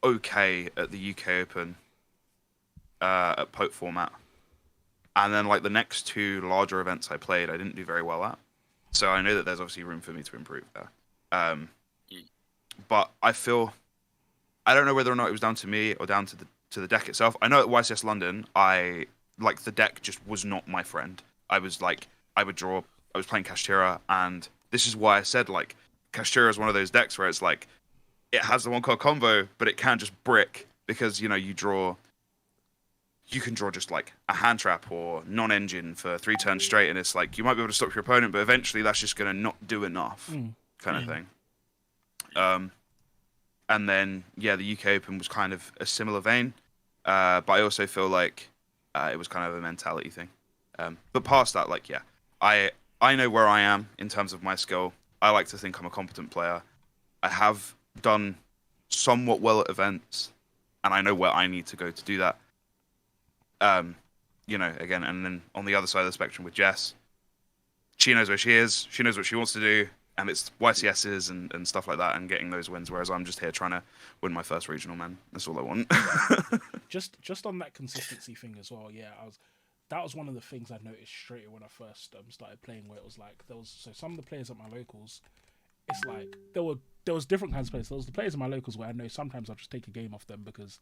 okay at the UK Open at Pope format, and then like the next 2 larger events I played, I didn't do very well at. So I know that there's obviously room for me to improve there. But I don't know whether or not it was down to me or down to the deck itself. I know at YCS London, the deck just was not my friend. I was playing Kashtira, and this is why I said like Kashtira is one of those decks where it's like it has the 1 card combo, but it can just brick because you draw you can draw just like a hand trap or non-engine for 3 turns straight, and it's like you might be able to stop your opponent, but eventually that's just going to not do enough, kind of thing. And then the UK Open was kind of a similar vein, but I also feel like it was kind of a mentality thing. But past that, like I know where I am in terms of my skill. I like to think I'm a competent player. I have done somewhat well at events, and I know where I need to go to do that. Again, and then on the other side of the spectrum with Jess, she knows where she is, she knows what she wants to do, and it's YCSs and stuff like that, and getting those wins, whereas I'm just here trying to win my first regional, man. That's all I want. just on that consistency thing as well, that was one of the things I noticed straight away when I first started playing, where it was like, some of the players at my locals, it's like, there was different kinds of players. There was the players in my locals where I know sometimes I'll just take a game off them because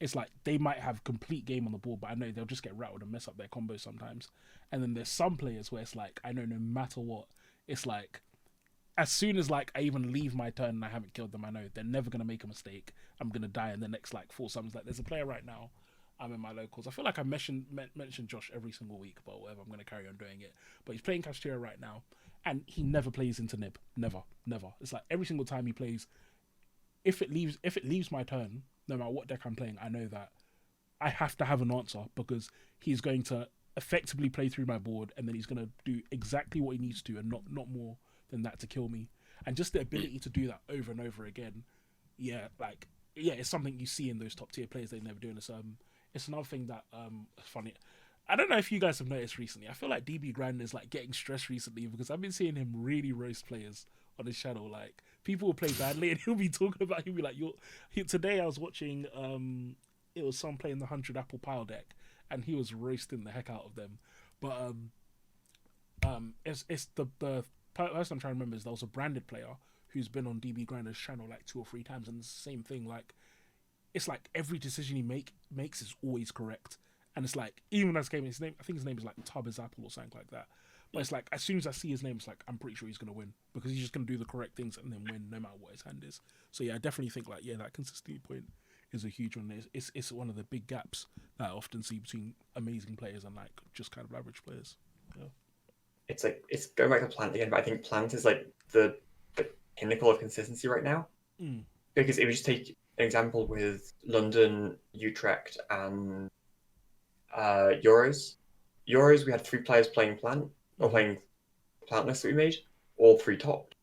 it's like they might have complete game on the board, but I know they'll just get rattled and mess up their combos sometimes. And then there's some players where it's like, I know no matter what, it's like, as soon as like I even leave my turn and I haven't killed them, I know they're never going to make a mistake. I'm going to die in the next like 4 summons. Like, there's a player right now, I'm in my locals. I feel like I mention Josh every single week, but whatever, I'm going to carry on doing it. But he's playing Kashtira right now, and he never plays into Nib. Never. It's like every single time he plays, if it leaves my turn, no matter what deck I'm playing, I know that I have to have an answer, because he's going to effectively play through my board, and then he's going to do exactly what he needs to, and not more than that to kill me. And just the ability to do that over and over again, it's something you see in those top tier players. They never do. And it's another thing that funny. I don't know if you guys have noticed recently. I feel like DB Grand is like getting stressed recently, because I've been seeing him really roast players on his channel. Like, people will play badly and he'll be talking about, he'll be like, today I was watching it was some playing the 100 Apple Pile deck, and he was roasting the heck out of them. But it's the person I'm trying to remember is there was a branded player who's been on DB Grinder's channel like 2 or 3 times, and it's the same thing. Like, it's like every decision he makes is always correct, and it's like, even as game, I think his name is like Tubbers Apple or something like that. But it's like, as soon as I see his name, it's like, I'm pretty sure he's gonna win, because he's just gonna do the correct things and then win no matter what his hand is. So I definitely think like that consistency point is a huge one. It's one of the big gaps that I often see between amazing players and like just kind of average players. Yeah. It's like, it's going back to Plant again, but I think Plant is like the pinnacle of consistency right now. Because if you just take an example with London, Utrecht, and Euros, we had 3 players playing Plant, or playing Plant lists that we made, all 3 topped.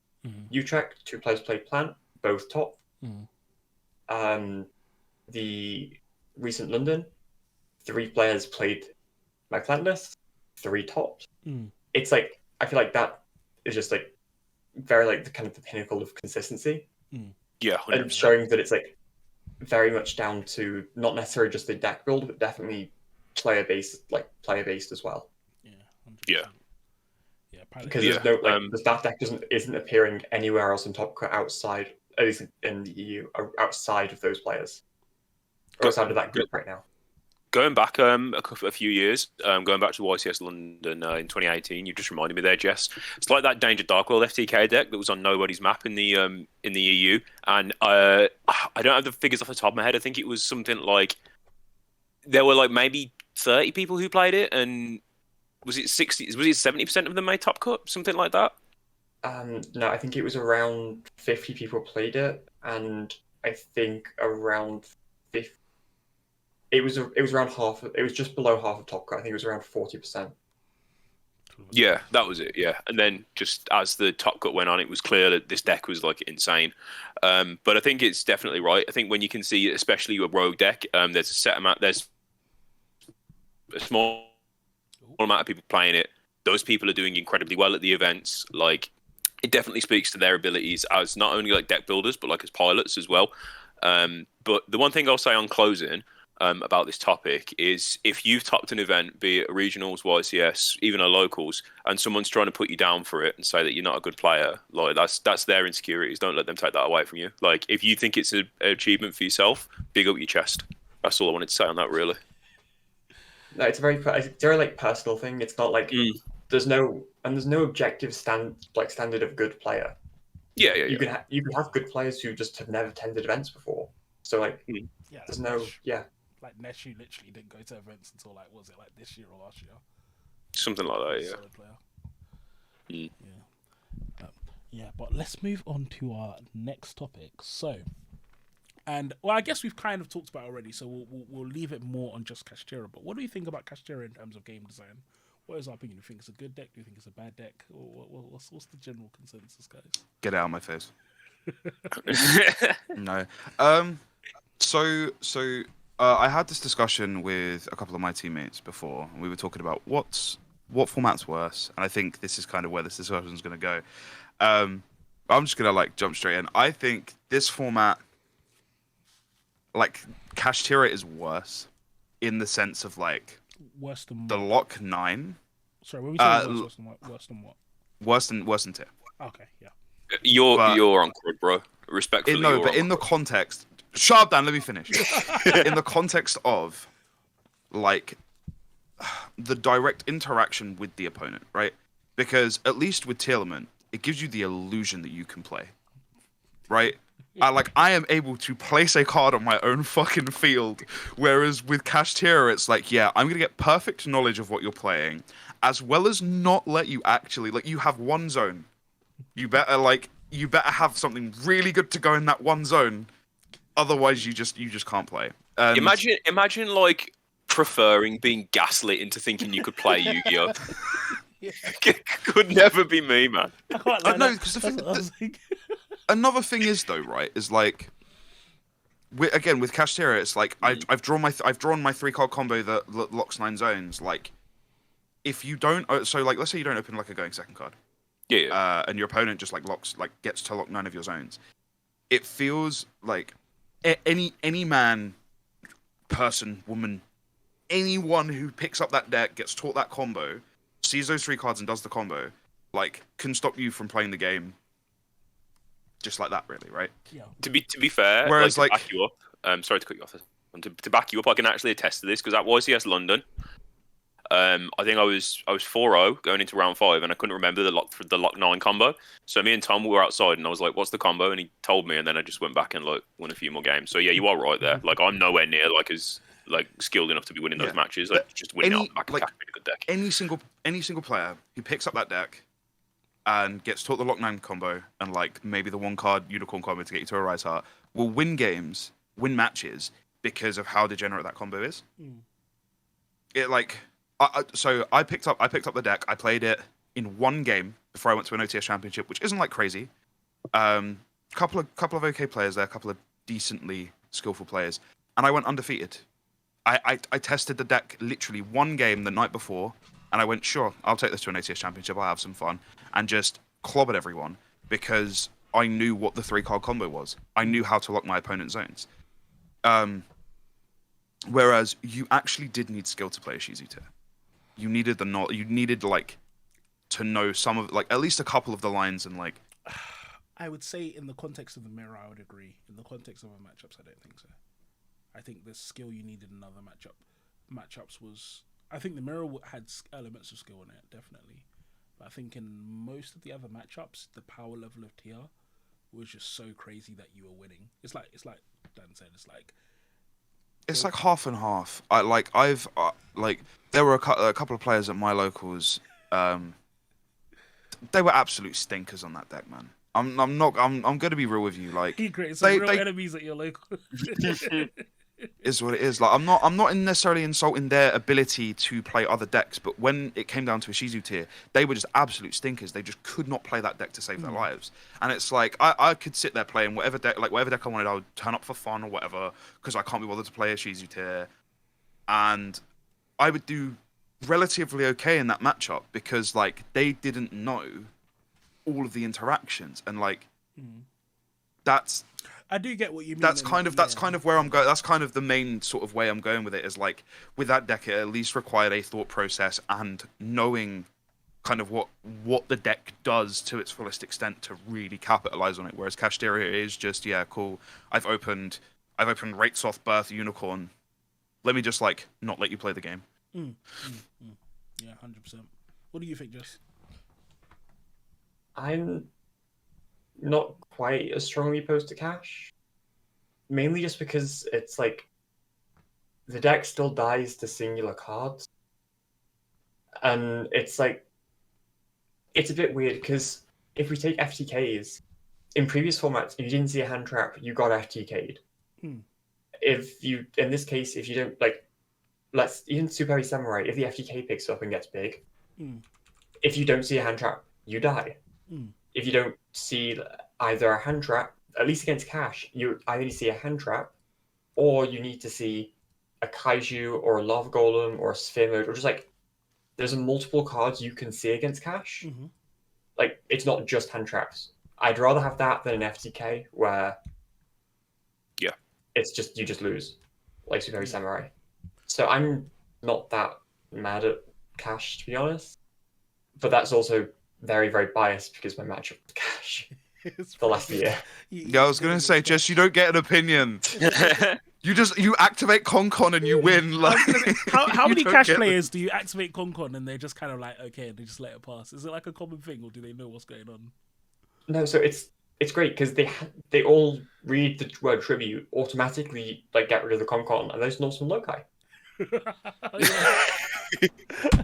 Utrecht, 2 players played Plant, both top. The recent London, 3 players played my Plant list, 3 topped. It's like, I feel like that is just like very like the kind of the pinnacle of consistency. Yeah, 100%. And showing that it's like very much down to not necessarily just the deck build, but definitely player based as well. Yeah. Because there's no that deck isn't appearing anywhere else in Top Cut outside, at least in the EU, outside of those players, or outside of that group right now. Going back a few years, going back to YCS London in 2018, you just reminded me there, Jess. It's like that Danger Dark World FTK deck that was on nobody's map in the EU, and I don't have the figures off the top of my head. I think it was something like there were like maybe 30 people who played it, and was it 70% of them made Top Cut, something like that? No, I think it was around 50 people played it, and I think around 50. It was around half. It was just below half of Top Cut. I think it was around 40%. Yeah, that was it. Yeah, and then just as the Top Cut went on, it was clear that this deck was like insane. But I think it's definitely right. I think when you can see, especially a rogue deck, there's a set amount. There's a small amount of people playing it. Those people are doing incredibly well at the events. Like, it definitely speaks to their abilities as not only like deck builders, but like as pilots as well. But the one thing I'll say on closing about this topic is, if you've topped an event, be it regionals, YCS, even a locals, and someone's trying to put you down for it and say that you're not a good player, like that's their insecurities. Don't let them take that away from you. Like, if you think it's an achievement for yourself, big up your chest. That's all I wanted to say on that, really. No, it's a very like personal thing. It's not like there's no objective standard of good player. Yeah. You can have good players who just have never attended events before. So like, there's no Like Neshu literally didn't go to events until like was it like this year or last year? Something like that, yeah. Solid player. Mm. Yeah, but let's move on to our next topic. So, and well, I guess we've kind of talked about it already, so we'll leave it more on just Kashtira. But what do you think about Kashtira in terms of game design? What is our opinion? Do you think it's a good deck? Do you think it's a bad deck? Or what's the general consensus, guys? Get out of my face. No. So I had this discussion with a couple of my teammates before, and we were talking about what format's worse, and I think this is kind of where this discussion is going to go. I'm just gonna like jump straight in. I think this format, like Kashtira, is worse in the sense of like Worse than the what? Lock 9. Sorry, what were we talking about? Worse than what? Worse than tier. Okay, yeah. You're But- on crud, bro. Respectfully, No, you're but on in the crud. context, shut up, Dan. Let me finish. In the context of like the direct interaction with the opponent, right? Because at least with Tearlament, it gives you the illusion that you can play, right? I am able to place a card on my own fucking field, whereas with Kashtira, it's like, yeah, I'm gonna get perfect knowledge of what you're playing, as well as not let you actually like. You have one zone. You better have something really good to go in that one zone, otherwise you just can't play. And Imagine like preferring being gaslit into thinking you could play Yu-Gi-Oh. Could never be me, man. I can't lie. no, 'cause the That's thing- what I was thinking. Another thing is though, right? Is like, with Kashtira, it's like I've drawn my 3-card combo that locks 9 zones. Like, if you don't, so like let's say you don't open like a going second card, Yeah. and your opponent just gets to lock 9 of your zones. It feels like any man, person, woman, anyone who picks up that deck, gets taught that combo, sees those 3 cards and does the combo, like can stop you from playing the game. Just like that, really, right? Yeah. To be fair, Whereas, to like- back you up, sorry to cut you off. To back you up, I can actually attest to this because at YCS London, I think I was 4-0 going into round 5, and I couldn't remember the lock 9 combo. So me and Tom were outside, and I was like, "What's the combo?" And he told me, and then I just went back and like won a few more games. So yeah, you are right there. Like I'm nowhere near like as like skilled enough to be winning those Yeah. matches. Like just winning Any- off the back of like- a really good deck. Any single player who picks up that deck and gets taught the lock 9 combo and like maybe the 1-card unicorn combo to get you to a Rise Heart will win matches because of how degenerate that combo is. It like so I picked up the deck. I played it in one game before I went to an OTS championship, which isn't like crazy. Couple of okay players there, a couple of decently skillful players, and I went undefeated. I tested the deck literally one game the night before, and I went, sure, I'll take this to an ATS championship. I'll have some fun, and just clobbered everyone because I knew what the 3-card combo was. I knew how to lock my opponent's zones. Whereas you actually did need skill to play a Shizu tier. You needed you needed like to know some of like at least a couple of the lines and like. I would say in the context of the mirror, I would agree. In the context of our matchups, I don't think so. I think the skill you needed in other matchups was. I think the mirror had elements of skill in it, definitely. But I think in most of the other matchups, the power level of TR was just so crazy that you were winning. It's like Dan said. It's like half and half. I've there were a couple of players at my locals. They were absolute stinkers on that deck, man. I'm gonna be real with you. Like He created some real they- enemies at your local. is what it is. Like I'm not necessarily insulting their ability to play other decks, but when it came down to a Shizu tier, they were just absolute stinkers. They just could not play that deck to save their lives. And it's like I could sit there playing whatever deck I wanted. I would turn up for fun or whatever because I can't be bothered to play a Shizu tier, and I would do relatively okay in that matchup because like they didn't know all of the interactions and like that's. I do get what you mean. That's kind of where I'm going. That's kind of the main sort of way I'm going with it. Is like with that deck, it at least required a thought process and knowing kind of what the deck does to its fullest extent to really capitalize on it. Whereas Kashtira is just cool. I've opened Raitsoth, Birth, Unicorn. Let me just like not let you play the game. Yeah, 100%. What do you think, Jess? I'm not quite as strongly opposed to Cash. Mainly just because it's like the deck still dies to singular cards, and it's like it's a bit weird because if we take FTKs in previous formats, if you didn't see a hand trap, you got FTK'd. If you, in this case, if you don't like, let's even Super Heavy Samurai, if the FTK picks up and gets big, if you don't see a hand trap, you die. If you don't see either a hand trap, at least against Cash, you either need to see a hand trap, or you need to see a Kaiju or a Lava Golem or a Sphere Mode, or just like there's multiple cards you can see against Cash. Like it's not just hand traps. I'd rather have that than an FTK where it's just you just lose, like Super Heavy Samurai. So I'm not that mad at Cash, to be honest. But that's also very, very biased because my matchup with Cash the last year. Yeah, I was gonna say, Jess, you don't get an opinion. You activate Concon and you win. Like, how many don't Cash get players do you activate Concon and they're just kind of like, okay, and they just let it pass? Is it like a common thing, or do they know what's going on? No, so it's great because they all read the word tribute, automatically like get rid of the Concon, and there's Norseman Lokai.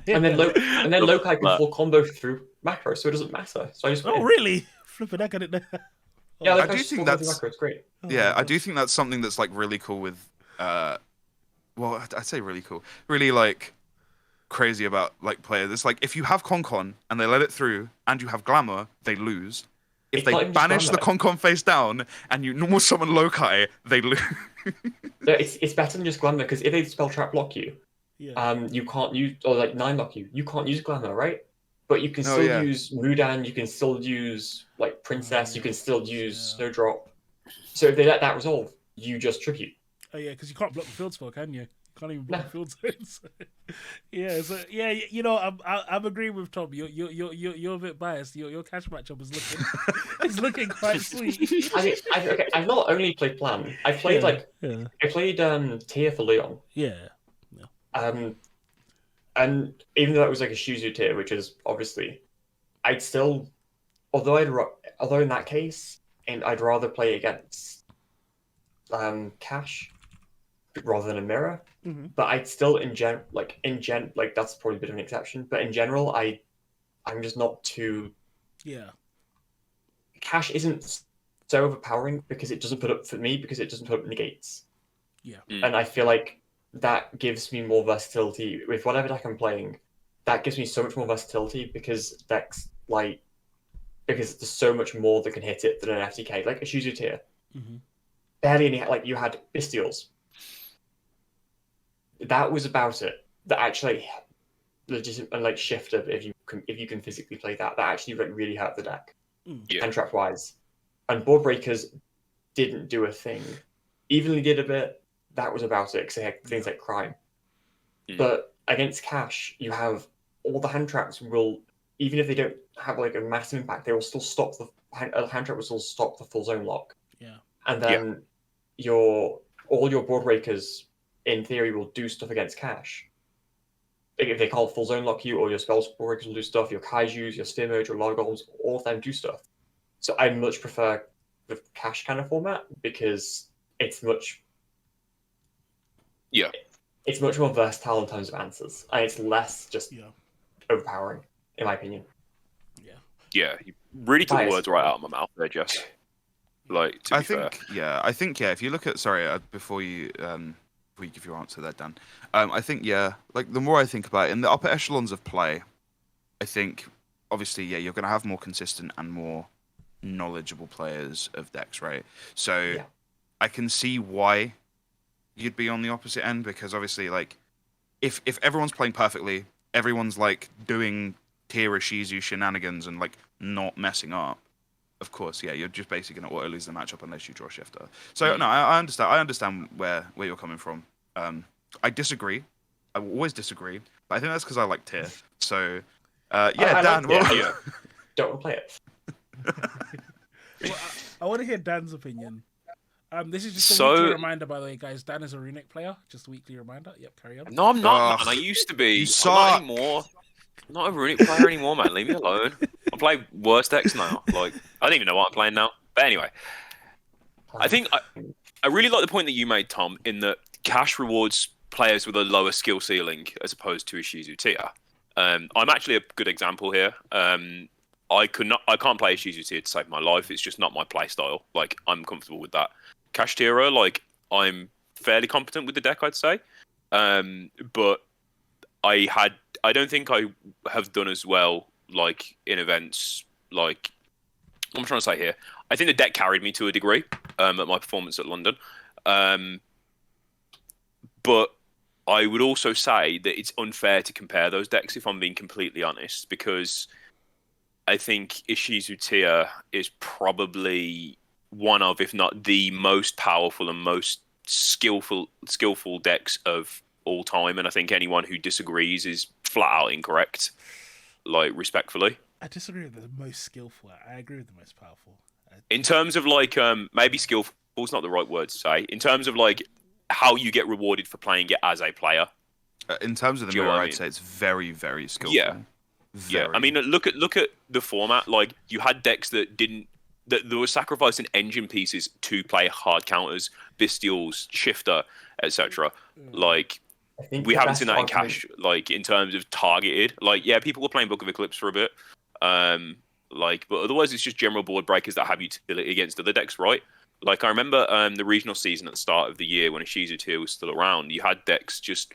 And then Lokai can full combo through macro, so it doesn't matter. So I just win. Really? Flipping heck, I didn't know. Yeah, I do think that's macro. It's great. Yeah, I do think that's something that's like really cool with, well, I'd say really cool, really like crazy about like players. It's like if you have Concon and they let it through, and you have Glamour, they lose. If It's not they even banish the Glamour. Concon face down and you normal summon Lokai, they lose. No, it's better than just Glamour because if they spell trap block you, you can't use, or like 9-lock you, you can't use Glamour, right? But you can still use Mudan, you can still use like Princess, you can still use Snowdrop. So if they let that resolve, you just tribute. Oh yeah, because you can't block the field spell, can you? You can't even block the field zones. Yeah, you know, I'm agreeing with Tom. You're a bit biased. Your Cash matchup is looking quite sweet. I mean, I've not only played Plan. I played I played Tier for Leon. Yeah. And even though it was like a Shuzu tier, which is obviously, I'd still, although in that case, and I'd rather play against Cash rather than a Mirror. But I'd still like that's probably a bit of an exception. But in general, I'm just not too. Yeah. Cash isn't so overpowering because it doesn't put up negates. Yeah. And I feel like that gives me more versatility with whatever deck I'm playing. That gives me so much more versatility because decks because there's so much more that can hit it than an FTK, like a Shuzu tier. Barely any, like you had Bestials. That was about it. That actually legit and like shifter if you can physically play that actually like really hurt the deck. And trap wise. And board breakers didn't do a thing. Evenly did a bit. That was about it because they had things like crime. But against Cash, you have all the hand traps will, even if they don't have like a massive impact, they will still stop hand trap will still stop the full zone lock. Yeah. And then all your board breakers in theory will do stuff against Cash. If they can't full zone lock you, or your spells board breakers will do stuff, your Kaijus, your Sphere Mage, your Lava Golems, all of them do stuff. So I much prefer the Cash kind of format because it's much more versatile in terms of answers, and it's less just overpowering, in my opinion. Yeah, you really took the Bias. words right out of my mouth there, Jess. Like, to be fair. I think if you look at, before you give your answer there, Dan, I think like the more I think about it, in the upper echelons of play, I think obviously you're going to have more consistent and more knowledgeable players of decks, right? So I can see why you'd be on the opposite end, because obviously like if everyone's playing perfectly, everyone's like doing tier Shizu shenanigans and like not messing up, of course, you're just basically going to auto lose the matchup unless you draw shifter. So no, I understand where you're coming from. I disagree. I will always disagree, but I think that's because I like tier. So Dan, don't play it. Well, I want to hear Dan's opinion. This is just a weekly reminder, by the way, guys. Dan is a Runic player. Just a weekly reminder. Yep, carry on. No, I'm not, man. I used to be. You I'm suck. not anymore. I'm not a Runic player anymore, man. Leave me alone. I play worse decks now. Like, I don't even know what I'm playing now. But anyway, I think I really like the point that you made, Tom, in that Cash rewards players with a lower skill ceiling as opposed to Ishizu Tia. I'm actually a good example here. I can't play Ishizu Tia to save my life. It's just not my play style. Like, I'm comfortable with that. Kashtira, like, I'm fairly competent with the deck, I'd say. But I don't think I have done as well, like, in events, like, what I'm trying to say here. I think the deck carried me to a degree at my performance at London. But I would also say that it's unfair to compare those decks, if I'm being completely honest, because I think Ishizu Tia is probably one of, if not the most powerful and most skillful decks of all time. And I think anyone who disagrees is flat out incorrect, like, respectfully. I disagree with the most skillful. I agree with the most powerful. In terms of, like, maybe skillful is not the right word to say. In terms of, like, how you get rewarded for playing it as a player. In terms of the mirror, I'd say it's very, very skillful. Yeah. Very. Yeah. I mean, look at the format. Like, you had decks that were sacrificing engine pieces to play hard counters, Bestials, Shifter, etc. Like, we haven't seen that in Cash, like, in terms of targeted. Like, yeah, people were playing Book of Eclipse for a bit. Like, but otherwise it's just general board breakers that have utility against other decks, right? Like, I remember the regional season at the start of the year when Ishizu Tia was still around, you had decks just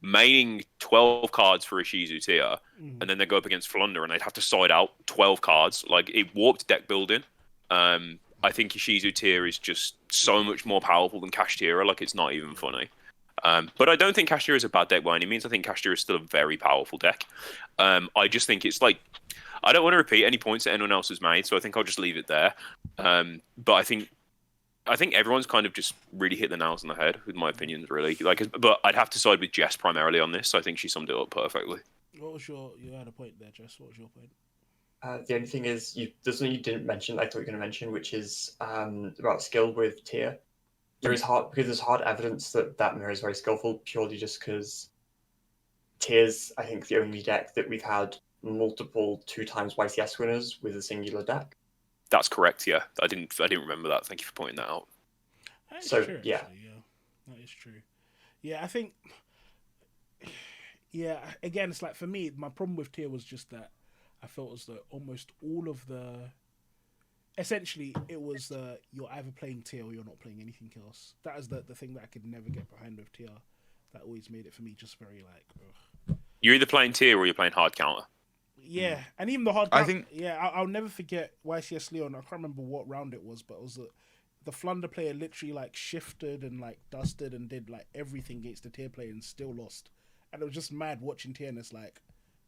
maining 12 cards for Ishizu Tia, and then they go up against Flunder and they'd have to side out 12 cards. Like, it warped deck building. I think Ishizu Tia is just so much more powerful than Kashtira. Like, it's not even funny. But I don't think Kashtira is a bad deck by any means. I think Kashtira is still a very powerful deck. I just think it's like, I don't want to repeat any points that anyone else has made, so I think I'll just leave it there. But I think everyone's kind of just really hit the nails on the head with my opinions, really. Like, but I'd have to side with Jess primarily on this. So I think she summed it up perfectly. What was you had a point there, Jess? What was your point? The only thing is, there's something you didn't mention. I thought you were going to mention, which is about skill with Tia. There's hard evidence that mirror is very skillful, purely just because Tia's, I think, the only deck that we've had multiple 2x YCS winners with a singular deck. That's correct. Yeah, I didn't remember that. Thank you for pointing that out. That is So, true, yeah. actually, that is true. Yeah, I think. Yeah, again, it's like, for me, my problem with Tia was just that I felt as though almost all of the. Essentially, it was you're either playing Tia or you're not playing anything else. That is the thing that I could never get behind with Tia. That always made it for me just very like. Ugh. You're either playing Tia or you're playing hard counter. Yeah, and even the hard. I think. Yeah, I'll never forget YCS Leon. I can't remember what round it was, but it was the Flunder player literally like shifted and like dusted and did like everything against the Tia player and still lost. And it was just mad watching Tia, and it's like,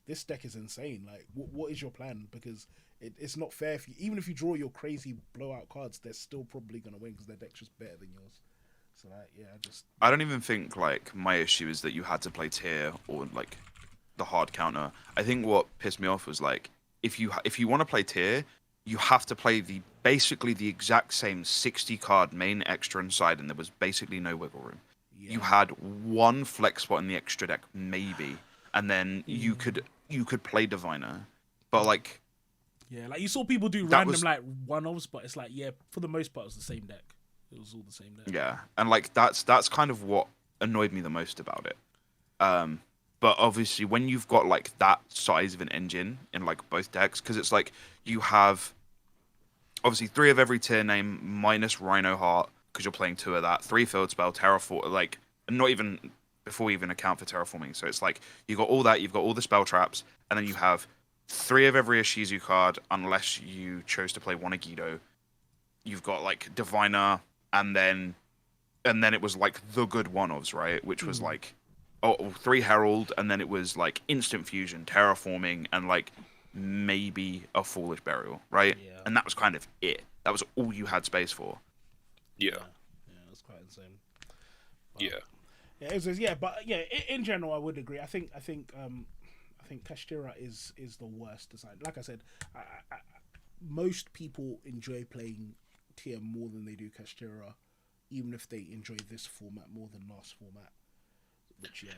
this deck is insane. Like, what is your plan? Because it's not fair even if you draw your crazy blowout cards, they're still probably gonna win because their deck's just better than yours. So like, yeah, I don't even think like my issue is that you had to play Tia or like the hard counter. I think what pissed me off was like, if you want to play Tia, you have to play basically the exact same 60 card main extra inside, and there was basically no wiggle room. Yeah. You had one flex spot in the extra deck maybe, and then you could play Diviner, but like. Yeah, like you saw people do random like one-offs, but it's like, yeah, for the most part, it was the same deck. It was all the same deck. Yeah, and like that's kind of what annoyed me the most about it. But obviously, when you've got like that size of an engine in like both decks, because it's like you have obviously 3 of every tier name minus Rhino Heart because you're playing 2 of that, 3 field spell, terraform, like not even before we even account for terraforming. So it's like you got all that, you've got all the spell traps, and then you have 3 of every Ishizu card, unless you chose to play one Agido. You've got like Diviner, and then it was like the good one-ofs, right? Which was like 3 Herald, and then it was like instant fusion, terraforming, and like maybe a Foolish Burial, right? Yeah. And that was kind of it. That was all you had space for. Yeah. Yeah, that's quite insane. But, yeah. But yeah, in general, I would agree. I think Kashtira is the worst design. Like I said, most people enjoy playing Tia more than they do Kashtira, even if they enjoy this format more than last format. Which I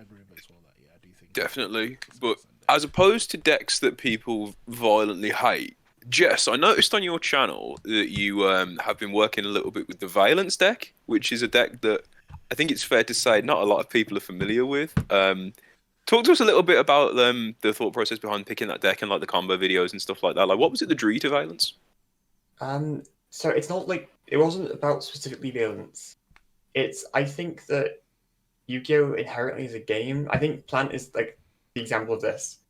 agree with it as well. That I do think definitely. But as opposed to decks that people violently hate, Jess, I noticed on your channel that you have been working a little bit with the Valence deck, which is a deck that I think it's fair to say not a lot of people are familiar with. Talk to us a little bit about the thought process behind picking that deck and like the combo videos and stuff like that. Like, what was it that drew you to Valence? So it's not like it wasn't about specifically Valence. I think that Yu-Gi-Oh! Inherently is a game. I think Plant is like the example of this.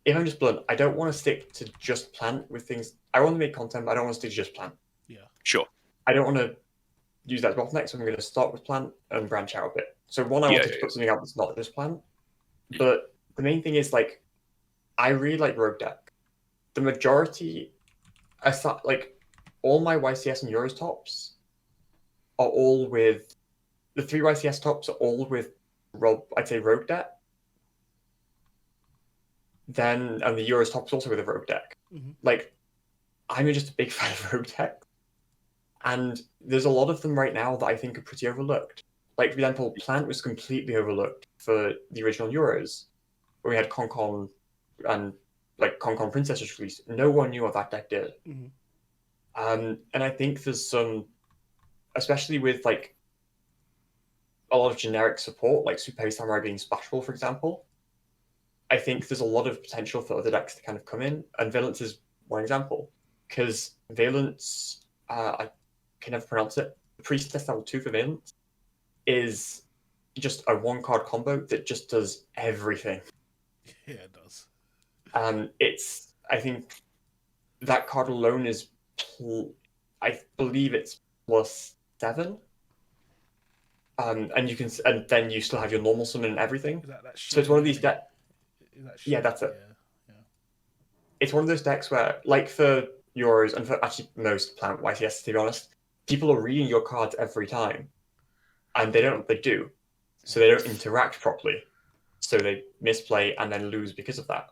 If I'm just blunt, I don't want to stick to just Plant with things. I want to make content, but I don't want to stick to just Plant. Yeah. Sure. I don't want to use that as bottleneck, so I'm going to start with Plant and branch out a bit. So I wanted to put something out that's not just Plant. But the main thing is, like, I really like Rogue Deck. The majority, like, all my YCS and Euros tops are all with, the 3 YCS tops are all with, I'd say, Rogue Deck. And the Euros tops also with a Rogue Deck. Mm-hmm. Like, I'm just a big fan of Rogue Deck. And there's a lot of them right now that I think are pretty overlooked. Like, for example, Plant was completely overlooked for the original Euros, where we had Concon and, like, Concon Princesses released. No one knew what that deck did. Mm-hmm. And I think there's some, especially with, like, a lot of generic support, like Super Heavy Samurai being splashable, for example, I think there's a lot of potential for other decks to kind of come in, and Valence is one example. Because Valence, I can never pronounce it, Priestess level 2 for Valence is just a 1-card combo that just does everything. Yeah, it does. I think that card alone is, I believe it's +7. And then you still have your normal summon and everything. So it's one of these decks. Yeah, that's it. Yeah. It's one of those decks where, like for Euros and for actually most Plant YCS, to be honest, people are reading your cards every time, and they don't know what they do, so they don't interact properly, so they misplay and then lose because of that.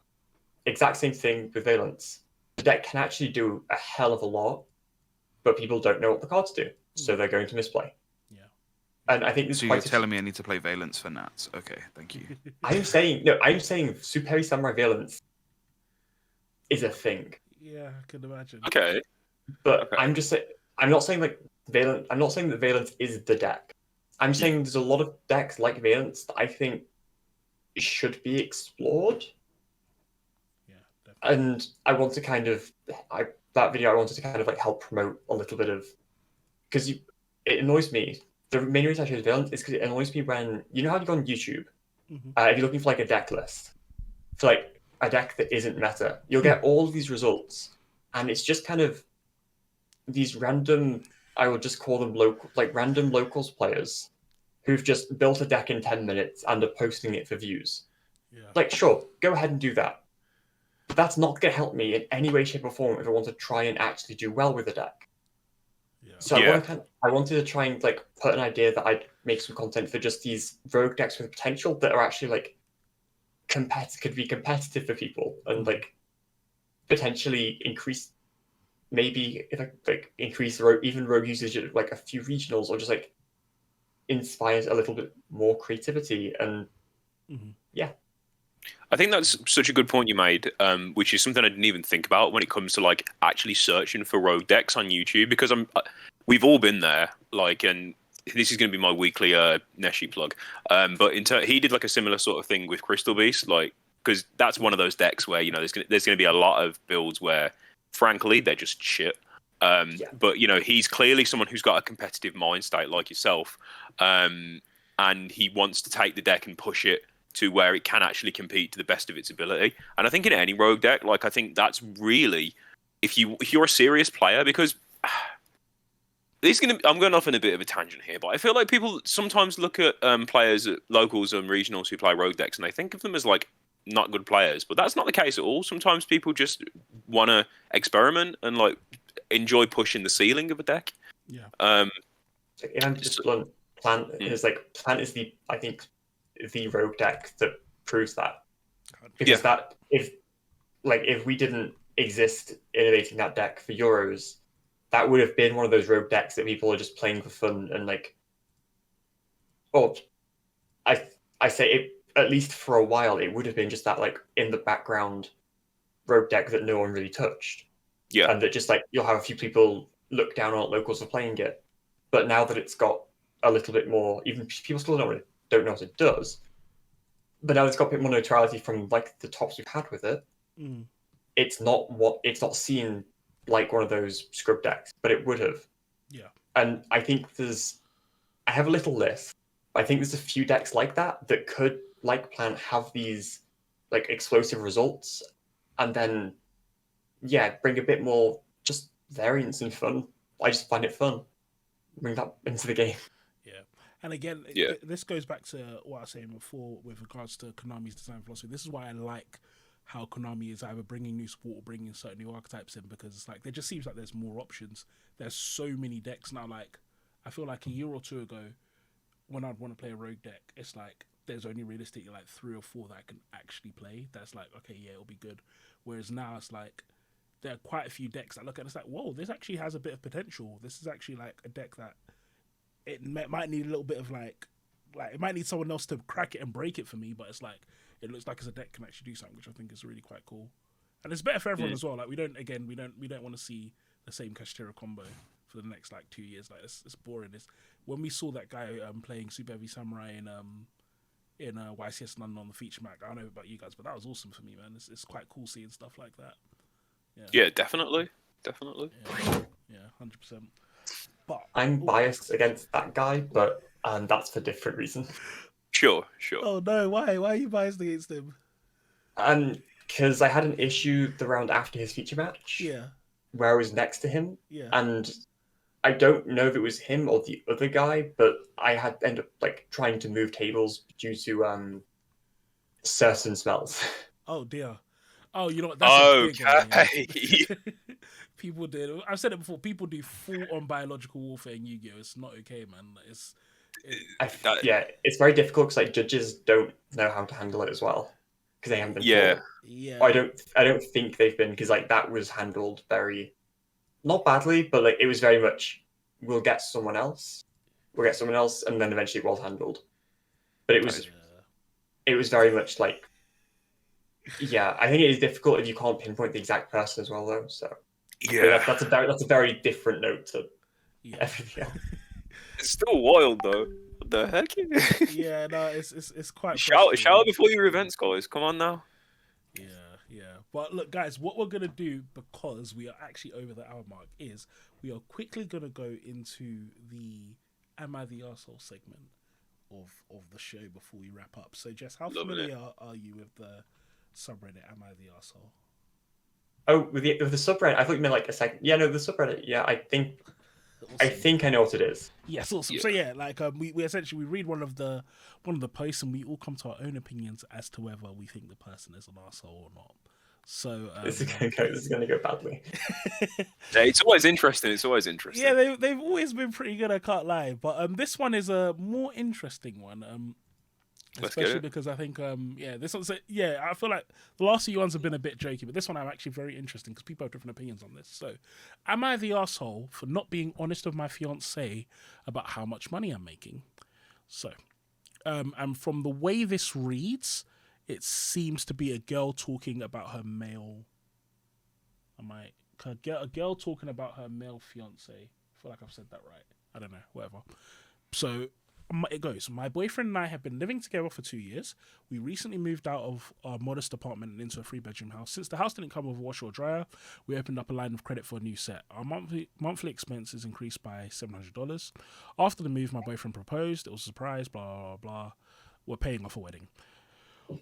Exact same thing with Valence. The deck can actually do a hell of a lot, but people don't know what the cards do, so they're going to misplay. Yeah. And I think this So is you're telling me I need to play Valence for Nats? Okay, thank you. I'm saying Super Heavy Samurai Valence is a thing. Yeah, I can imagine. Okay. But Okay. I'm not saying like Valence. I'm not saying that Valence is the deck. I'm saying there's a lot of decks like Valence that I think should be explored. Yeah, definitely. And I want to kind of that video I wanted to kind of like help promote a little bit of, because it annoys me. The main reason I chose Valence is because it annoys me when, you know how you go on YouTube, Mm-hmm. if you're looking for like a deck list, for like a deck that isn't meta, you'll get all of these results, and it's just kind of these random, I would just call them random locals players who've just built a deck in 10 minutes and are posting it for views. Yeah. Like, sure, go ahead and do that. But that's not going to help me in any way, shape, or form if I want to try and actually do well with the deck. Yeah. So Yeah. I wanted to try and like put an idea that I'd make some content for just these rogue decks with potential that are actually like could be competitive for people, and like potentially increase, maybe if I like increase even rogue usage at like a few regionals, or just like inspires a little bit more creativity. And Mm-hmm. I think that's such a good point you made, which is something I didn't even think about when it comes to like actually searching for rogue decks on YouTube, because we've all been there, like, and this is going to be my weekly Neshi plug. But he did like a similar sort of thing with Crystal Beast, like, because that's one of those decks where, you know, there's going to be a lot of builds where, frankly, they're just shit. But you know, he's clearly someone who's got a competitive mind state like yourself, and he wants to take the deck and push it to where it can actually compete to the best of its ability. And I think in any rogue deck, like, I think that's really, if you're a serious player, because I'm going off in a bit of a tangent here, but I feel like people sometimes look at players at locals and regionals who play rogue decks, and they think of them as like not good players, but that's not the case at all. Sometimes people just want to experiment and like enjoy pushing the ceiling of a deck. Yeah. If I'm just blunt, Plant is the, I think, the rogue deck that proves that. Because if we didn't exist innovating that deck for Euros, that would have been one of those rogue decks that people are just playing for fun, and like, well, I say it, at least for a while, it would have been just that like in the background rogue deck that no one really touched. Yeah. And that just like you'll have a few people look down on it, locals for playing it. But now that it's got a little bit more. Even people still don't know what it does, but now it's got a bit more notoriety from like the tops we've had with it. Mm. It's not seen like one of those scrub decks, but it would have. Yeah. And I think I have a little list. I think there's a few decks like that could, like Plant, have these like explosive results, and then bring a bit more just variance and fun. I just find it fun. Bring that into the game. Yeah. And again, this goes back to what I was saying before with regards to Konami's design philosophy. This is why I like how Konami is either bringing new support or bringing certain new archetypes in, because it's like there just seems like there's more options. There's so many decks now. Like I feel like a year or two ago, when I'd want to play a rogue deck, it's like there's only realistically like 3 or 4 that I can actually play. That's like, okay, yeah, it'll be good. Whereas now it's like there are quite a few decks that look at it, it's like, whoa, this actually has a bit of potential. This is actually like a deck that it might need a little bit of like it might need someone else to crack it and break it for me, but it's like it looks like as a deck can actually do something, which I think is really quite cool. And it's better for everyone as well. Like we don't want to see the same Kashtira combo for the next like 2 years. Like it's boring. When we saw that guy playing Super Heavy Samurai in YCS London on the feature map, I don't know about you guys, but that was awesome for me, man. It's quite cool seeing stuff like that. Yeah, definitely. Yeah, 100%. But I'm biased against that guy, but that's for different reasons. Sure. oh no, why are you biased against him? And because I had an issue the round after his feature match, where I was next to him, and I don't know if it was him or the other guy, but I had ended up like trying to move tables due to certain smells. Oh dear. Oh, you know what? That's a big one. Okay. People did. I've said it before. People do full-on biological warfare in Yu-Gi-Oh. It's not okay, man. It's very difficult because like judges don't know how to handle it as well because they haven't been. Yeah. Yeah. I don't think they've been, because like that was handled very, not badly, but like it was very much we'll get someone else, and then eventually it was handled. But it was very much like. Yeah, I think it is difficult if you can't pinpoint the exact person as well, though. So that's a very different note to everything else. It's still wild though. What the heck? Yeah, no, it's quite. Shout before your events, guys. Come on now. Yeah. But look, guys, what we're gonna do, because we are actually over the hour mark, is we are quickly gonna go into the "Am I the Arsehole" segment of the show before we wrap up. So, Jess, how familiar are you with the subreddit "Am I the Arsehole"? Oh, with the subreddit, I thought you meant like a second. Yeah, no, the subreddit. Yeah, I think I know what it is. Yes, awesome. Yeah. So like we essentially read one of the posts and we all come to our own opinions as to whether we think the person is an arsehole or not. So this is gonna go badly. Yeah, it's always interesting. Yeah, they've always been pretty good. I can't lie, but this one is a more interesting one. Especially because I think this one's I feel like the last few ones have been a bit jokey, but this one I'm actually very interesting because people have different opinions on this. So, am I the arsehole for not being honest with my fiance about how much money I'm making? So, and from the way this reads, it seems to be a girl talking about her male. A girl talking about her male fiance. I feel like I've said that right. I don't know. Whatever. So. It goes, my boyfriend and I have been living together for 2 years. We recently moved out of our modest apartment and into a 3-bedroom house. Since the house didn't come with a washer or dryer, we opened up a line of credit for a new set. Our monthly expenses increased by $700. After the move, my boyfriend proposed. It was a surprise, blah, blah, blah. We're paying off a wedding.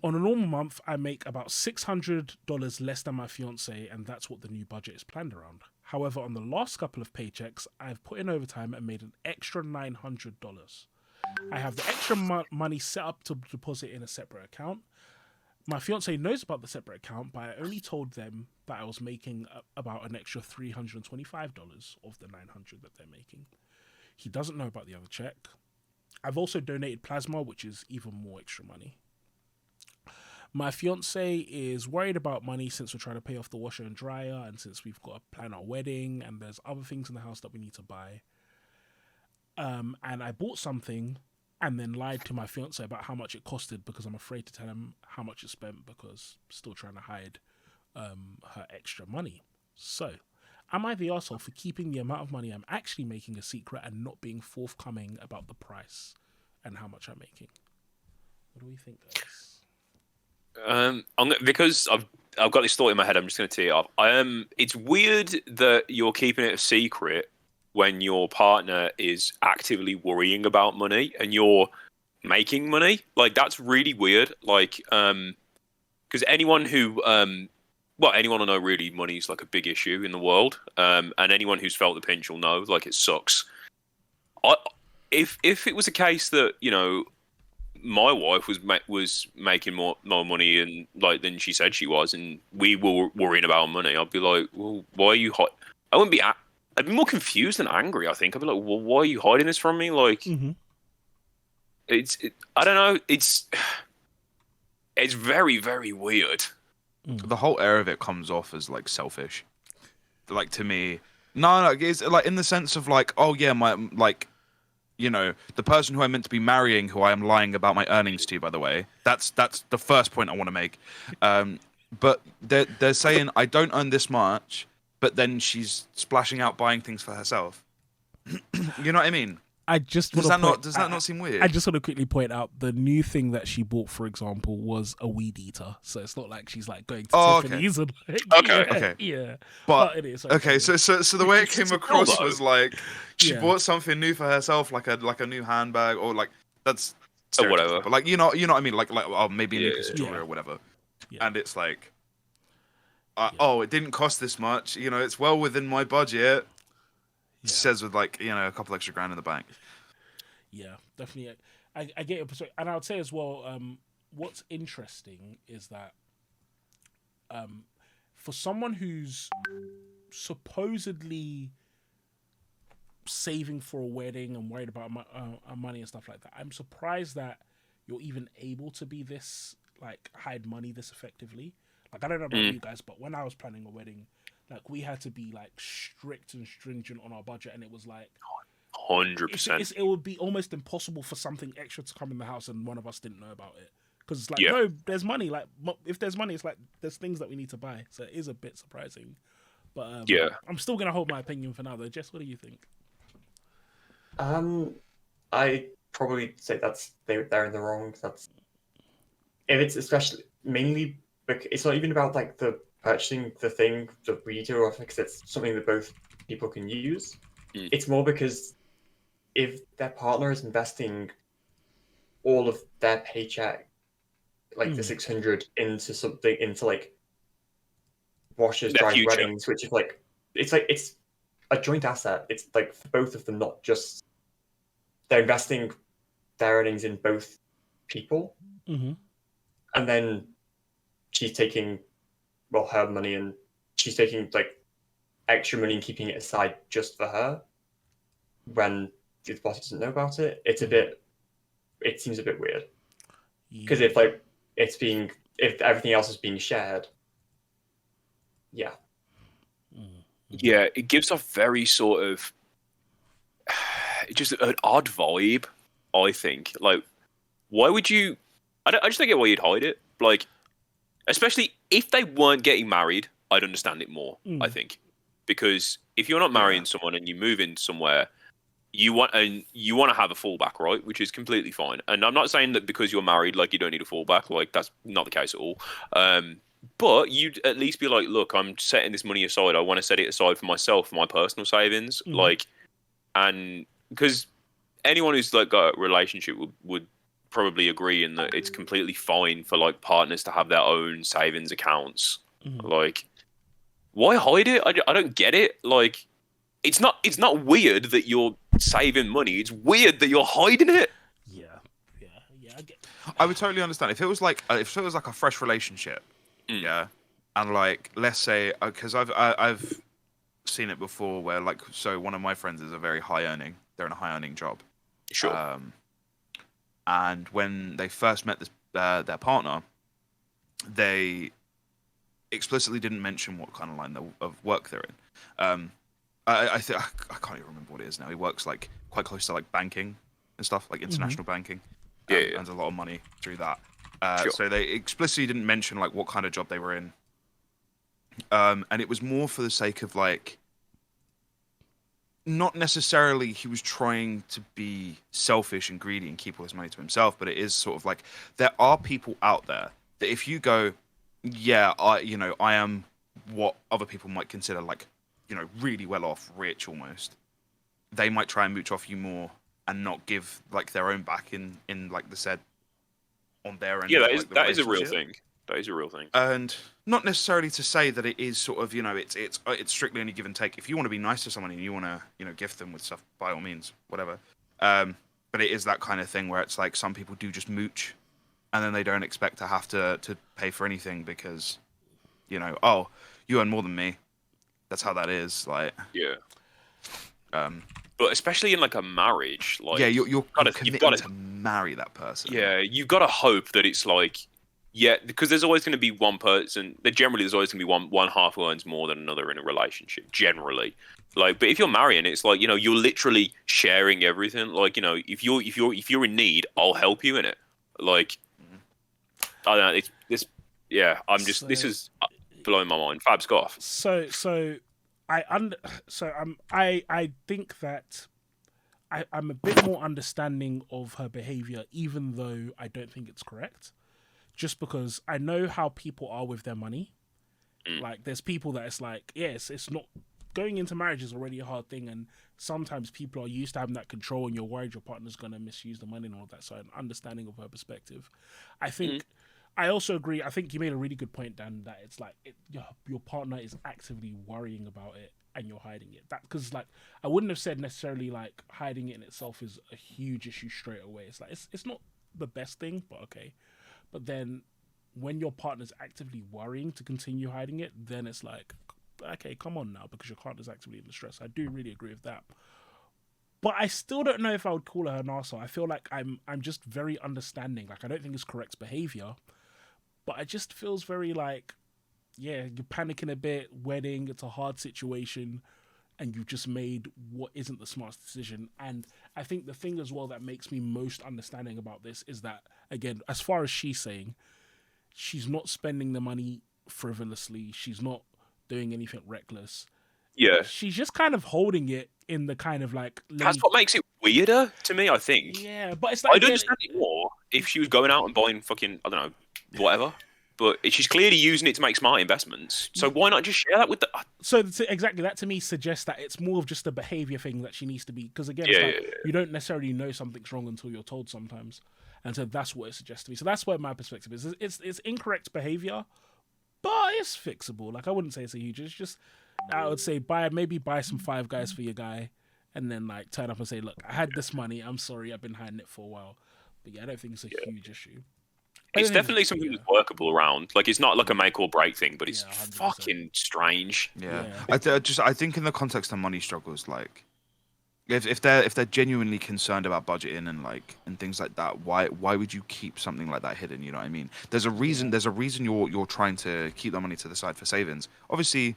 On a normal month, I make about $600 less than my fiance, and that's what the new budget is planned around. However, on the last couple of paychecks, I've put in overtime and made an extra $900. I have the extra money set up to deposit in a separate account. My fiance knows about the separate account, but I only told them that I was making about an extra $325 of the $900 that they're making. He doesn't know about the other check. I've also donated plasma, which is even more extra money. My fiance is worried about money since we're trying to pay off the washer and dryer, and since we've got to plan our wedding, and there's other things in the house that we need to buy. And I bought something and then lied to my fiance about how much it costed because I'm afraid to tell him how much it spent because I'm still trying to hide her extra money. So, am I the arsehole for keeping the amount of money I'm actually making a secret and not being forthcoming about the price and how much I'm making? What do we think, guys? Because I've got this thought in my head. I'm just going to tee it up. It's weird that you're keeping it a secret when your partner is actively worrying about money and you're making money. Like, that's really weird. Like, because anyone who, anyone will know really money's like a big issue in the world. And anyone who's felt the pinch will know, like, it sucks. If it was a case that, you know, my wife was making more money and like than she said she was, and we were worrying about money, I'd be like, well, why are you I wouldn't be. I'd be more confused than angry. I think I'd be like, well, why are you hiding this from me? Like, I don't know. It's very, very weird. The whole air of it comes off as like selfish. Like, to me, no, it's like in the sense of like, oh yeah, my like. You know, the person who I'm meant to be marrying, who I am lying about my earnings to, by the way. That's the first point I want to make. But they're saying I don't earn this much, but then she's splashing out buying things for herself. You know what I mean? Does that not seem weird? I just want to quickly point out the new thing that she bought, for example, was a weed eater. So it's not like she's like going to Tiffany's and like, okay. Yeah. But it is. okay, so the way it came across was like she Yeah. bought something new for herself, like a new handbag, or like that's Or whatever. But like you know what I mean, like oh, maybe a new piece of jewelry Yeah. or whatever. Yeah. And it's like, oh, it didn't cost this much. You know, it's well within my budget. Yeah. Says with like, you know, a couple extra grand in the bank. Yeah, definitely. I get your perspective, and I would say as well. What's interesting is that, for someone who's supposedly saving for a wedding and worried about money and stuff like that, I'm surprised that you're even able to be this like hide money this effectively. Like, I don't know about you guys, but when I was planning a wedding, like, we had to be like strict and stringent on our budget, and it was like 100%. it would be almost impossible for something extra to come in the house and one of us didn't know about it, because it's like, Yeah. no, there's money. Like, if there's money, it's like there's things that we need to buy. So it is a bit surprising, but Yeah. I'm still gonna hold my opinion for now though. Jess, what do you think? I probably say they're in the wrong. That's if it's especially mainly because it's not even about like the purchasing the thing that we do, or because it's something that both people can use. It's more because if their partner is investing all of their paycheck, like the 600, into something, into like washers, Their drying, future. weddings, which is like it's a joint asset. It's like for both of them, not just they're investing their earnings in both people, and then she's taking her money, and she's taking like extra money and keeping it aside just for her when the boss doesn't know about it. It seems a bit weird, because if everything else is being shared, yeah. Yeah, it gives off very sort of just an odd vibe, I think. Like, why would you? I just don't get why you'd hide it. Like, especially if they weren't getting married, I'd understand it more. I think, because if you're not marrying someone and you move in somewhere, you want to have a fallback, right? Which is completely fine. And I'm not saying that because you're married, like, you don't need a fallback. Like, that's not the case at all. But you'd at least be like, look, I'm setting this money aside. I want to set it aside for myself, for my personal savings. Like, and because anyone who's like got a relationship would probably agree in that it's completely fine for like partners to have their own savings accounts. Like, why hide it? I don't get it. Like, it's not weird that you're saving money. It's weird that you're hiding it. Yeah. I get. I would totally understand if it was like a fresh relationship, yeah, and like, let's say, because I've seen it before where like, so one of my friends is they're in a high earning job, Sure. and when they first met their partner, they explicitly didn't mention what kind of line of work they're in. I can't even remember what it is now. He works like quite close to like banking and stuff, like international banking. Yeah. Earns a lot of money through that. Sure. So they explicitly didn't mention like what kind of job they were in. And it was more for the sake of like, not necessarily he was trying to be selfish and greedy and keep all his money to himself, but it is sort of like there are people out there that if you go, yeah, I am what other people might consider like, really well off, rich almost, they might try and mooch off you more and not give like their own back in like the said on their end. Yeah, of, that is a real relationship. thing. That is a real thing. And not necessarily to say that it is sort of, it's strictly only give and take. If you want to be nice to someone and you want to, gift them with stuff, by all means, whatever. But it is that kind of thing where it's like some people do just mooch, and then they don't expect to have to pay for anything because, oh, you earn more than me. That's how that is. Like, Yeah. But especially in like a marriage, like yeah, you're you've committing gotta to marry that person. yeah, you've got to hope that it's like, yeah, because there's always going to be one person. Generally, there's always going to be one half who earns more than another in a relationship. Generally, like, but if you're marrying, it's like you're literally sharing everything. Like, if you're in need, I'll help you in it. Like, I don't know. It's this. Yeah, this is blowing my mind. Fab Scoff. So I think that I'm a bit more understanding of her behavior, even though I don't think it's correct. Just because I know how people are with their money. Like, there's people that it's like, yes, it's not, going into marriage is already a hard thing, and sometimes people are used to having that control, and you're worried your partner's going to misuse the money and all that. So an understanding of her perspective. I think, I also agree, I think you made a really good point, Dan, that it's like, your partner is actively worrying about it, and you're hiding it. That, because, like, I wouldn't have said necessarily, like, hiding it in itself is a huge issue straight away. It's like, it's not the best thing, but okay. But then when your partner's actively worrying to continue hiding it, then it's like, okay, come on now, because your partner's actively in distress. I do really agree with that. But I still don't know if I would call her an arsehole. I feel like I'm just very understanding. Like, I don't think it's correct behavior, but it just feels very like, yeah, you're panicking a bit, wedding, it's a hard situation, and you've just made what isn't the smartest decision. And I think the thing as well that makes me most understanding about this is that, again, as far as she's saying, she's not spending the money frivolously. She's not doing anything reckless. Yeah, She's just kind of holding it in the kind of like... that's what makes it weirder to me. I think. Yeah, but it's like... I'd understand it more if she was going out and buying fucking, I don't know, whatever. But she's clearly using it to make smart investments. So why not just share that with the... So exactly, that to me suggests that it's more of just a behavior thing that she needs to be... Because again, you don't necessarily know something's wrong until you're told sometimes. And so that's what it suggests to me. So that's where my perspective is. It's incorrect behavior, but it's fixable. Like, I wouldn't say it's a huge... It's just, I would say, maybe buy some Five Guys for your guy, and then, like, turn up and say, look, I had this money. I'm sorry, I've been hiding it for a while. But yeah, I don't think it's a huge issue. It's definitely something that's workable around. Like, it's not like a make or break thing, but it's 100%. fucking strange. Yeah. I think in the context of money struggles, like, if they're genuinely concerned about budgeting and things like that, why would you keep something like that hidden? You know what I mean? There's a reason you're trying to keep that money to the side for savings. Obviously,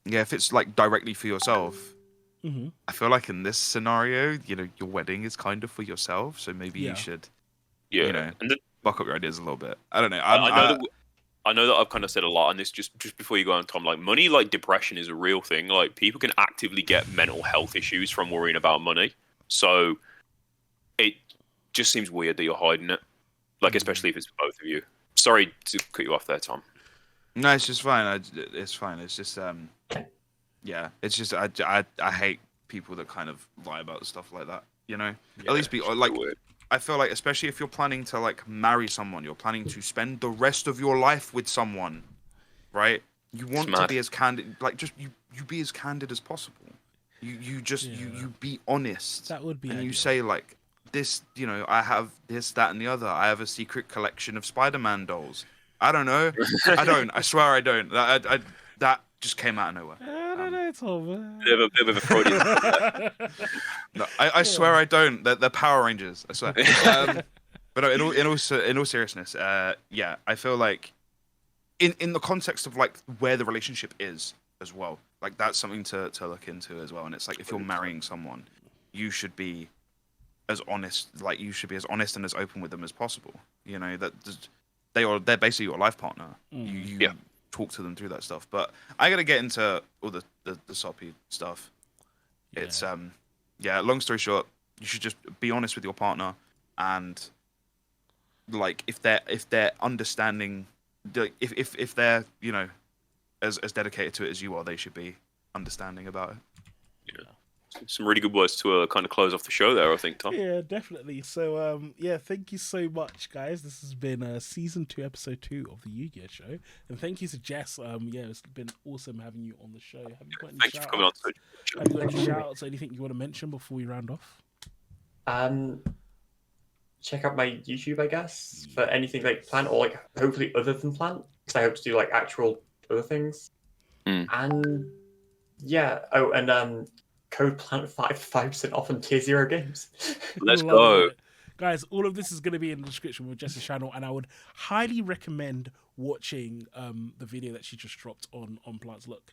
yeah, if it's like directly for yourself, I feel like in this scenario, your wedding is kind of for yourself, so maybe you should, Yeah. And buck up your ideas a little bit. I don't know. I know that I've kind of said a lot on this just before you go on, Tom. Like, money, like depression, is a real thing. Like, people can actively get mental health issues from worrying about money. So it just seems weird that you're hiding it. Like, especially if it's for both of you. Sorry to cut you off there, Tom. No, it's just fine. It's fine. It's just yeah. It's just I hate people that kind of lie about stuff like that. Yeah, at least be like. Weird. I feel like, especially if you're planning to like marry someone, you're planning to spend the rest of your life with someone, right? You want to be as candid, like just you be as candid as possible. You just you be honest. That would be. And ideal. you say like this, I have this, that, and the other. I have a secret collection of Spider-Man dolls. I don't know. I don't. I swear I don't. That just came out of nowhere. I don't know, Tom. Bit of a Freudian. No, I swear I don't. They're Power Rangers. I swear. But no, in all seriousness, yeah, I feel like in the context of like where the relationship is as well, like that's something to look into as well. And it's like if you're marrying someone, you should be as honest. Like you should be as honest and as open with them as possible. That they're basically your life partner. You talk to them through that stuff. But I gotta get into all the soppy stuff. It's yeah. Long story short, you should just be honest with your partner, and like if they're understanding, if they're as dedicated to it as you are, they should be understanding about it. Some really good words to kind of close off the show there, I think, Tom. Yeah, definitely. So, thank you so much, guys. This has been season 2, episode 2 of the Yu-Gi-Oh show, and thank you to Jess. It's been awesome having you on the show. Have you got any Thank you for coming on. Have you got any shout-outs or anything you want to mention before we round off? Check out my YouTube, I guess, for anything like plant or like hopefully other than plant, because I hope to do like actual other things. And yeah, code plant 5% off on tier 0 games. Let's go. Guys, all of this is going to be in the description with Jess's channel, and I would highly recommend watching the video that she just dropped on Plants Look.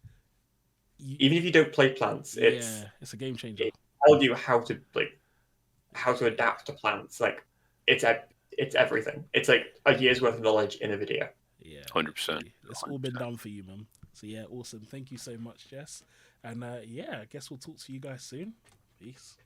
Even if you don't play plants, it's a game changer. It tells you how to adapt to plants. Like it's everything. It's like a year's worth of knowledge in a video. Yeah, 100%. It's all been done for you, man. So yeah, awesome. Thank you so much, Jess. And I guess we'll talk to you guys soon. Peace.